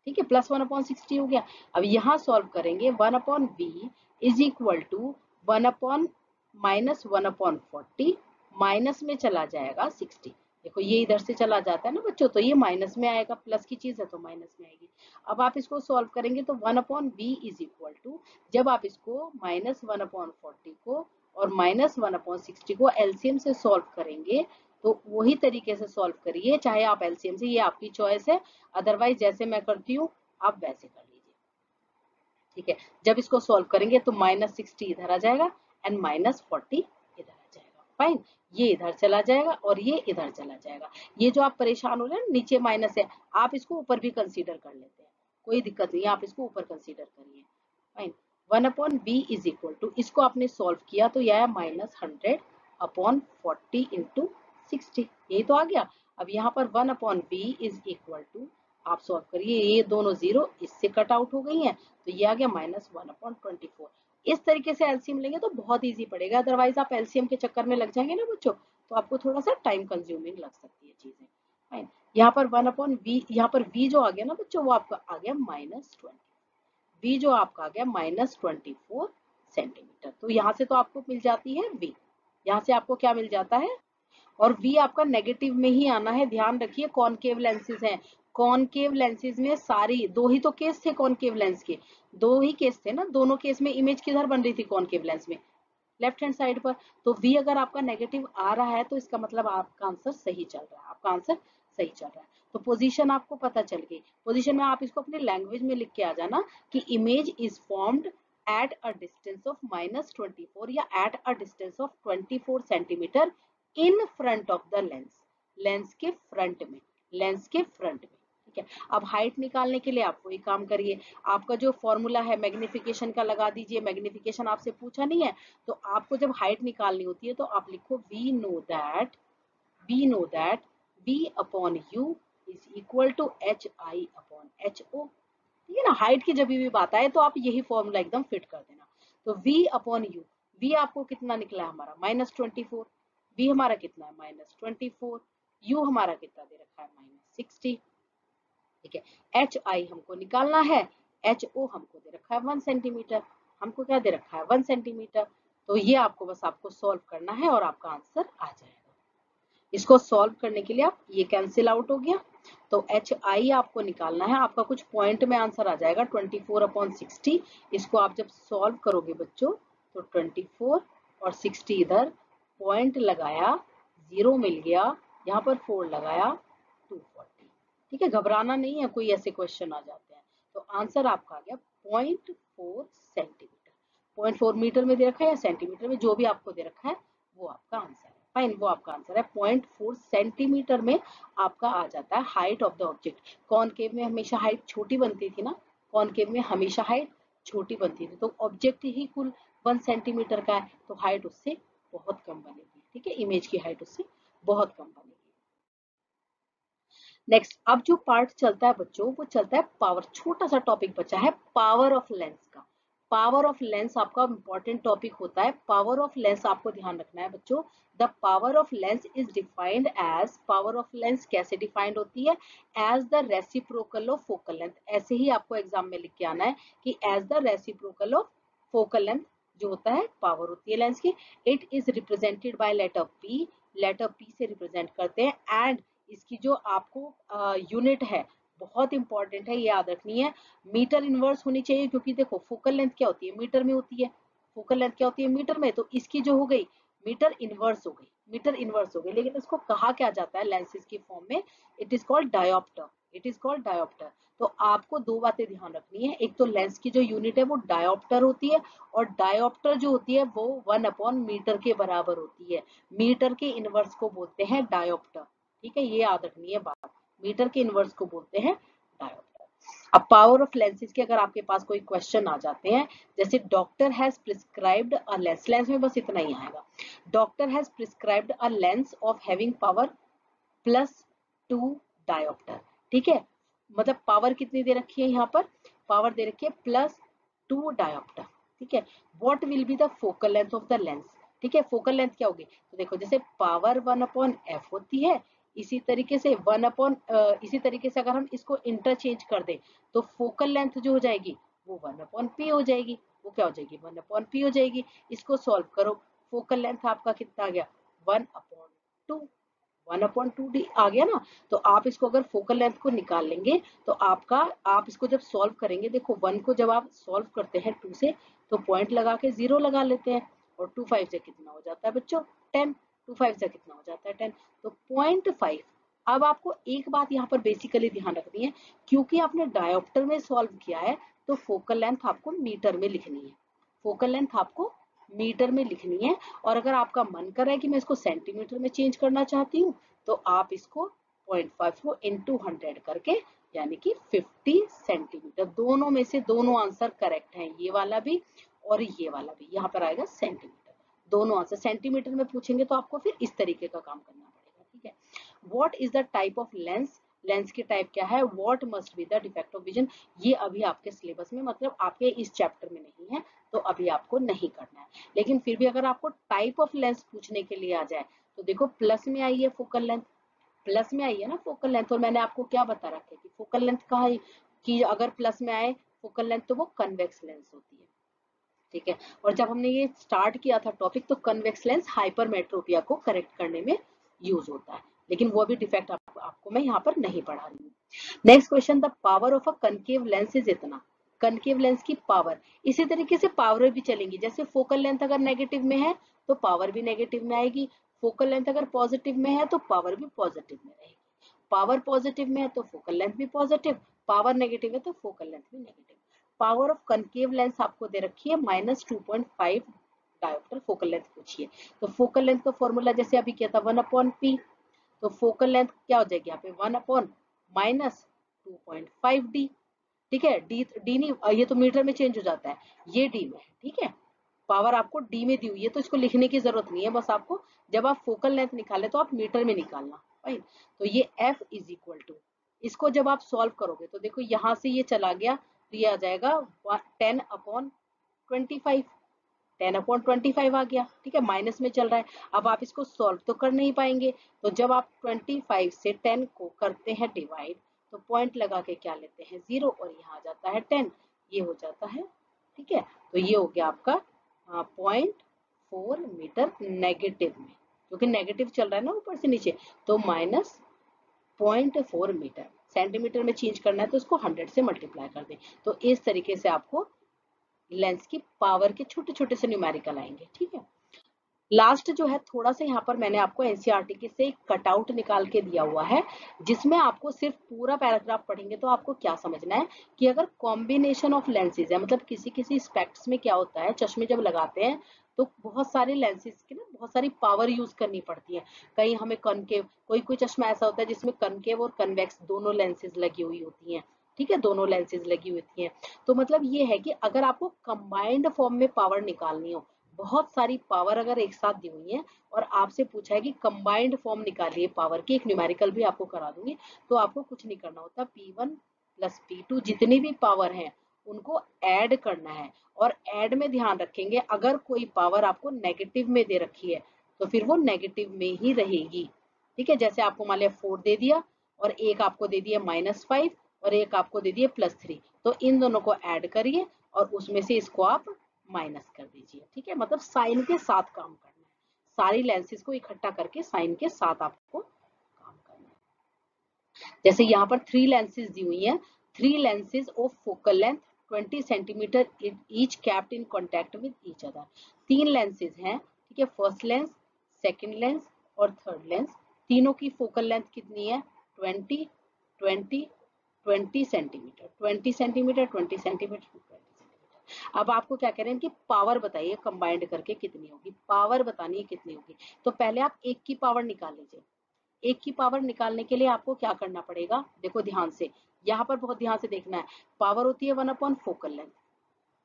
ठीक है, प्लस 1/60 हो गया। अब यहाँ सॉल्व करेंगे 1/v is equal to 1/-1/40 minus में चला जाएगा 60। देखो ये इधर से चला जाता है ना बच्चों, तो ये माइनस में आएगा, प्लस की चीज है तो माइनस में आएगी। अब आप इसको सॉल्व करेंगे तो 1/v इज इक्वल टू, जब आप इसको -1/40 को और -1/60 को एलसीएम से सॉल्व करेंगे तो वही तरीके से सॉल्व करिए, चाहे आप एलसीएम से, ये आपकी चॉइस है, अदरवाइज जैसे मैं करती हूँ आप वैसे कर लीजिए। ठीक है, जब इसको सॉल्व करेंगे तो -60 इधर आ जाएगा एंड -40 इधर आ जाएगा। फाइन, ये इधर चला जाएगा और ये इधर चला जाएगा। ये जो आप परेशान हो रहे हैं नीचे माइनस है, आप इसको ऊपर भी कंसीडर कर लेते हैं, कोई दिक्कत नहीं है, आप इसको ऊपर कंसीडर करिए। Fine, 1/v is equal to, इसको आपने सॉल्व किया तो यह है -100/40 इंटू 60, यही तो आ गया। अब यहाँ पर 1/v इज इक्वल टू, आप सॉल्व करिए, ये दोनों जीरो इससे कट आउट हो गई हैं, तो ये आ गया -1/24। इस तरीके से एलसीएम लेंगे तो बहुत इजी पड़ेगा, अदरवाइज आप एलसीएम के चक्कर में लग जाएंगे ना बच्चों, तो आपको थोड़ा सा टाइम कंज्यूमिंग लग सकती है चीजें। फाइन, यहाँ पर 1/v, यहाँ पर v जो आ गया ना बच्चों वो आपका आ गया -20, v जो आपका आ गया -24 सेंटीमीटर। तो यहाँ से तो आपको मिल जाती है v, यहाँ से आपको क्या मिल जाता है, और v आपका नेगेटिव में ही आना है। ध्यान रखिए कॉनकेव लेंसेज हैं, कॉनकेव लेंसेज में सारी, दो ही तो केस थे कॉनकेव लेंस के, दो ही केस थे ना, दोनों केस में इमेज किधर बन रही थी कॉनकेव लेंस में, लेफ्ट हैंड साइड पर। तो v अगर आपका नेगेटिव आ रहा है तो इसका मतलब आपका आंसर सही चल रहा है, आपका आंसर सही चल रहा है। तो पोजीशन आपको पता चल गई, पोजीशन में आप इसको अपनी लैंग्वेज में लिख के आ जाना कि image is formed at a distance of -24 या eight a distance of 24 centimetre in front of the lens, lens के फ्रंट में, लेंस के फ्रंट में। ठीक है, अब हाइट निकालने के लिए आप वही काम करिए, आपका जो फॉर्मूला है मैग्निफिकेशन का लगा दीजिए, मैग्निफिकेशन आपसे पूछा नहीं है, तो आपको जब हाइट निकालनी होती है तो आप लिखो we know that v upon u is equal to hi upon ho। ठीक है ना, हाइट की जब भी बात आए तो आप यही फॉर्मूला एकदम फिट कर देना। तो v अपॉन u, v आपको कितना निकला है हमारा -24, v हमारा कितना है -24, u हमारा कितना दे रखा है -60। ठीक है, hi हमको निकालना है, ho हमको दे रखा है 1 सेंटीमीटर, हमको क्या दे रखा है 1 सेंटीमीटर। तो ये आपको बस आपको सॉल्व करना है और आपका आंसर आ जाएगा। इसको सॉल्व करने के लिए आप ये कैंसिल आउट हो गया, तो hi आपको निकालना है, आपका कुछ पॉइंट में आंसर आ जाएगा 24/60। इसको आप जब सॉल्व करोगे बच्चों तो 24 और 60 इधर पॉइंट लगाया, 0 मिल गया, यहाँ पर 4 लगाया 240। ठीक है, घबराना नहीं है, कोई ऐसे क्वेश्चन आ जाते हैं। तो आंसर आपका आ गया 0.4 सेंटीमीटर, 0.4 मीटर में दे रखा है या सेंटीमीटर में, जो भी आपको दे रखा है वो आपका आंसर है। फाइन, वो आपका आंसर है 0.4 सेंटीमीटर में आपका आ जाता है height of the object. Concave में हमेशा हाइट छोटी बनती थी ना, कॉनकेव में हमेशा हाइट छोटी बनती थी, तो ऑब्जेक्ट ही कुल 1 सेंटीमीटर का है, तो हाइट उससे बहुत कम बनेगी। ठीक है, इमेज की हाइट उससे बहुत कम बनेगी। नेक्स्ट, अब जो पार्ट चलता है बच्चों वो चलता है पावर, छोटा सा टॉपिक बचा है पावर ऑफ लेंस का। पावर ऑफ लेंस आपका इंपॉर्टेंट टॉपिक होता है। पावर ऑफ लेंस आपको ध्यान रखना है बच्चों, the power of lens is defined as, power of lens कैसे डिफाइंड होती है, as the reciprocal of focal length. ऐसे ही आपको एग्जाम में लिख के आना है कि as the reciprocal of focal length जो होता है पावर होती है लेंस की। It is represented by letter P, letter P से रिप्रेजेंट करते हैं। एंड इसकी जो आपको यूनिट है बहुत इंपॉर्टेंट है, ये याद रखनी है, मीटर इनवर्स होनी चाहिए, क्योंकि देखो फोकल लेंथ क्या होती है मीटर में होती है, फोकल लेंथ क्या होती है मीटर में, तो इसकी जो हो गई मीटर इनवर्स हो गई, मीटर इनवर्स हो गई। लेकिन इसको कहा क्या जाता है लेंसेज की फॉर्म में, it is called dioptre, it is called dioptre. तो आपको दो बातें ध्यान रखनी है, एक तो लेंस की जो यूनिट है वो डायोप्टर होती है, और डायोप्टर जो होती है वो 1/मीटर के बराबर होती है। मीटर के इनवर्स को बोलते हैं डायोप्टर। ठीक है, ये याद रखनी है बात, मीटर के इनवर्स को बोलते हैं डायोप्टर। अब पावर ऑफ लेंसेज के अगर आपके पास कोई क्वेश्चन आ जाते हैं, जैसे doctor has prescribed a lens, lens में बस इतना ही आएगा, doctor has prescribed a lens of having power +2 dioptre. ठीक है, मतलब पावर कितनी दे रखी है, यहाँ पर पावर दे रखी है +2 डायोप्टर। ठीक है, what will be the focal length of the lens. ठीक है, फोकल लेंथ क्या होगी, तो देखो जैसे पावर 1/f होती है, इसी तरीके से इसी तरीके से अगर हम इसको इंटरचेंज कर दें तो फोकल लेंथ जो हो जाएगी वो 1/p हो जाएगी। वो क्या हो जाएगी, 1/p हो जाएगी। इसको सॉल्व करो, फोकल लेंथ आपका कितना आ गया, 1/2, 1/2d आ गया ना। तो आप इसको अगर फोकल लेंथ को निकाल लेंगे तो आप इसको जब सॉल्व करेंगे, देखो 1 को जब आप सॉल्व करते हैं 2 से तो पॉइंट लगा के 0 लगा लेते हैं, और 2 5 से कितना हो जाता है बच्चों, 10। 2 5 से कितना हो जाता है, 10, तो 0.5। अब आपको एक बात यहाँ पर बेसिकली ध्यान रखनी है, क्योंकि आपने डायोप्टर में सॉल्व किया है तो फोकल लेंथ आपको मीटर में लिखनी है। फोकल लेंथ आपको मीटर में लिखनी है, और अगर आपका मन कर रहा है कि मैं इसको सेंटीमीटर में चेंज करना चाहती हूँ तो आप इसको 0.5 को into 100 करके, यानी कि 50 सेंटीमीटर, दोनों में से दोनों आंसर करेक्ट हैं, ये वाला भी और ये वाला भी। यहाँ पर आएगा सेंटीमीटर, दोनों आंसर सेंटीमीटर में पूछेंगे तो आपको फिर इस तरीके का काम करना पड़ेगा। ठीक है, what is the type of lens, lens की टाइप क्या है, what must be the defect of vision, ये अभी आपके सिलेबस में, मतलब आपके इस चैप्टर में नहीं है, तो अभी आपको नहीं करना है। लेकिन फिर भी अगर आपको टाइप ऑफ लेंस पूछने के लिए आ जाए तो देखो प्लस में आई है फोकल लेंथ, प्लस में आई है ना फोकल लेंथ, और मैंने आपको क्या बता रखा है कि फोकल लेंथ कहा है कि अगर प्लस में आए फोकल लेंथ तो वो कन्वेक्स लेंस होती है। ठीक है, और जब हमने ये स्टार्ट किया था टॉपिक तो कन्वेक्स लेंस हाइपरमेट्रोपिया को करेक्ट करने में यूज होता है, लेकिन वो भी डिफेक्ट आपको मैं यहाँ पर नहीं पढ़ा रही हूँ। Next question, the power of a concave lens is इतना, कनकेव लेंस की पावर, इसी तरीके से पावर भी चलेंगी, जैसे फोकल लेंथ अगर नेगेटिव में है तो पावर भी नेगेटिव में आएगी, फोकल लेंथ अगर पॉजिटिव में है तो पावर भी पॉजिटिव में रहेगी, पावर पॉजिटिव में है तो फोकल लेंथ भी पॉजिटिव, पावर नेगेटिव है तो फोकल लेंथ भी negative. Power of concave lens आपको दे रखी है -2.5 डायोप्टर, फोकल लेंथ पूछिए तो फोकल लेंथ का फॉर्मूला जैसे अभी किया था 1/p, तो फोकल लेंथ क्या हो जाएगी यहाँ पे 1/-2.5d। ठीक है, डी नहीं, ये तो मीटर में चेंज हो जाता है, ये डी में है। ठीक है, पावर आपको डी में दी हुई है तो इसको लिखने की जरूरत नहीं है, बस आपको जब आप फोकल लेंथ निकाले तो आप मीटर में निकालना। फाइन, तो ये F इज इक्वल टू, इसको जब आप सॉल्व करोगे तो देखो यहाँ से ये चला गया तो ये आ जाएगा 10/25, 10/25 आ गया। ठीक है, माइनस में चल रहा है, अब आप इसको सॉल्व तो कर नहीं पाएंगे, तो जब आप 25 से 10 को करते हैं डिवाइड तो पॉइंट लगा के क्या लेते हैं 0, और यहाँ आ जाता है 10, ये हो जाता है। ठीक है, तो ये हो गया आपका 0.4 मीटर नेगेटिव में, क्योंकि नेगेटिव चल रहा है ना ऊपर से नीचे, तो -0.4 मीटर, सेंटीमीटर में चेंज करना है तो इसको 100 से मल्टीप्लाई कर दें। तो इस तरीके से आपको लेंस की पावर के छोटे छोटे से न्यूमेरिकल आएंगे। ठीक है, लास्ट जो है थोड़ा सा यहाँ पर मैंने आपको एनसीईआरटी के से कटआउट निकाल के दिया हुआ है, जिसमें आपको सिर्फ पूरा पैराग्राफ पढ़ेंगे तो आपको क्या समझना है कि अगर कॉम्बिनेशन ऑफ लेंसेज है, मतलब किसी किसी स्पेक्ट्स में क्या होता है, चश्मे जब लगाते हैं तो बहुत सारे लेंसेज की ना बहुत सारी पावर यूज करनी पड़ती है। कहीं हमें कनकेव, कोई चश्मा ऐसा होता है जिसमें कनकेव और कन्वेक्स दोनों लेंसेज लगी हुई होती हैं। ठीक है, दोनों लेंसेज लगी होती हैं, तो मतलब ये है कि अगर आपको कंबाइंड फॉर्म में पावर निकालनी हो, बहुत सारी पावर अगर एक साथ दी हुई है और आपसे पूछा है कि कंबाइंड फॉर्म निकालिए पावर की, एक न्यूमेरिकल भी आपको करा दूंगी, तो आपको कुछ नहीं करना होता, P1 + P2 जितनी भी पावर है उनको ऐड करना है, और ऐड में ध्यान रखेंगे अगर कोई पावर आपको नेगेटिव में दे रखी है तो फिर वो नेगेटिव में ही रहेगी। ठीक है, जैसे आपको मान लिया 4 दे दिया और एक आपको दे दिया -5 और एक आपको दे दिया +3, तो इन दोनों को ऐड करिए और उसमें से इसको आप माइनस कर दीजिए। ठीक है, मतलब साइन के साथ काम करना है, सारी लेंसेज को इकट्ठा करके साइन के साथ आपको काम करना है। जैसे यहाँ पर 3 लेंसेज दी हुई हैं, 3 lenses of focal length 20 centimetre each capped in contact with each other, 3 lenses हैं। ठीक है, फर्स्ट लेंस, सेकेंड लेंस और थर्ड लेंस, तीनों की फोकल लेंथ कितनी है 20 20 20 सेंटीमीटर, 20 सेंटीमीटर, 20 सेंटीमीटर। अब आपको क्या कह रहे हैं कि पावर बताइए कंबाइंड करके कितनी होगी, पावर बतानी है कितनी होगी, तो पहले आप एक की पावर निकाल लीजिए। एक की पावर निकालने के लिए आपको क्या करना पड़ेगा, देखो ध्यान से, यहाँ पर बहुत ध्यान से देखना है, पावर होती है 1/फोकल लेंथ,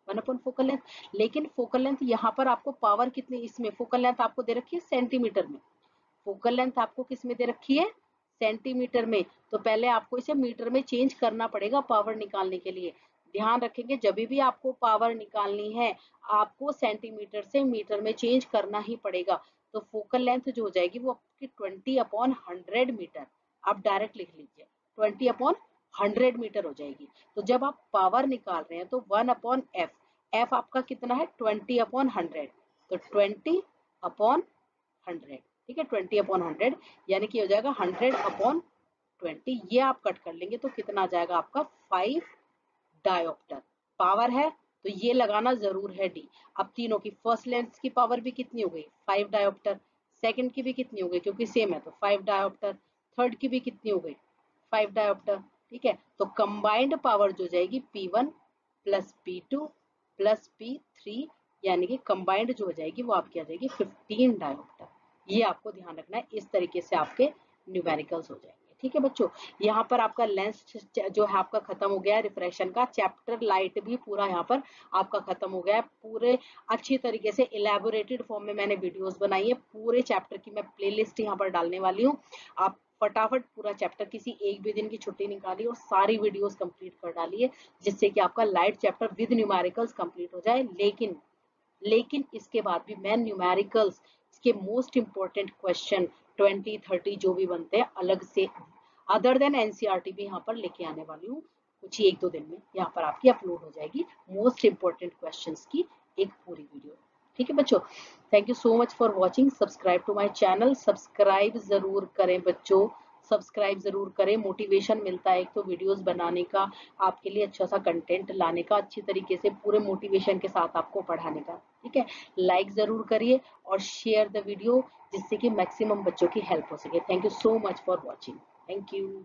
1/फोकल लेंथ, लेकिन फोकल लेंथ यहाँ पर आपको पावर कितनी, इसमें फोकल लेंथ आपको दे रखी है सेंटीमीटर में, फोकल लेंथ आपको किस में दे रखी है सेंटीमीटर में, तो पहले आपको इसे मीटर में चेंज करना पड़ेगा पावर निकालने के लिए। ध्यान रखेंगे जब भी आपको पावर निकालनी है आपको सेंटीमीटर से मीटर में चेंज करना ही पड़ेगा। तो फोकल लेंथ जो हो जाएगी वो आपकी 20/100 मीटर, आप डायरेक्ट लिख लीजिए 20/100 मीटर हो जाएगी। तो जब आप पावर निकाल रहे हैं तो 1/f, f आपका कितना है 20/100, तो 20/100, ठीक है 20/100 यानी कि हो जाएगा 100/20। ये आप कट कर लेंगे तो कितना आ जाएगा आपका 5 डायोप्टर। पावर है तो ये लगाना जरूर है डी। अब तीनों की फर्स्ट लेंस की पावर भी कितनी हो गई 5 डायोप्टर, सेकंड की भी कितनी हो गई क्योंकि सेम है तो 5 डायोप्टर, थर्ड की भी कितनी हो गई 5 डायोप्टर, ठीक है। तो कंबाइंड पावर जो जाएगी P1 plus P2 plus P3 यानी कि कंबाइंड जो हो जाएगी वो आपकी आ जाएगी 15 डायोप्टर। ये आपको ध्यान रखना है, इस तरीके से आपके न्यूमेरिकल्स हो जाएंगे, ठीक है बच्चों। यहाँ पर आपका लेंस जो है आपका खत्म हो गया है रिफ्रैक्शन का। चैप्टर लाइट भी पूरा यहाँ पर आपका खत्म हो गया है। पूरे अच्छी तरीके से इलेबोरेटेड फॉर्म में मैंने वीडियोस बनाई है। पूरे चैप्टर की मैं प्लेलिस्ट यहाँ पर डालने वाली हूँ। आप फटाफट पूरा चैप्टर किसी एक भी दिन की छुट्टी निकालिए और सारी वीडियोस कंप्लीट कर डालिए, जिससे कि आपका light chapter with numericals complete हो जाए। लेकिन इसके बाद भी मैं न्यूमेरिकल्स इसके मोस्ट इंपॉर्टेंट क्वेश्चन 20-30 जो भी बनते हैं अलग से अदर देन एनसीईआरटी भी यहाँ पर लेके आने वाली हूँ। कुछ ही 1-2 दिन में यहाँ पर आपकी अपलोड हो जाएगी मोस्ट इंपॉर्टेंट क्वेश्चंस की एक पूरी वीडियो, ठीक है बच्चों। Thank you so much for watching. Subscribe to my channel, subscribe जरूर करें बच्चों, सब्सक्राइब जरूर करें। मोटिवेशन मिलता है एक तो वीडियोस बनाने का, आपके लिए अच्छा सा कंटेंट लाने का, अच्छी तरीके से पूरे मोटिवेशन के साथ आपको पढ़ाने का, ठीक है। लाइक जरूर करिए और शेयर द वीडियो जिससे कि मैक्सिमम बच्चों की हेल्प हो सके। Thank you so much for watching. Thank you.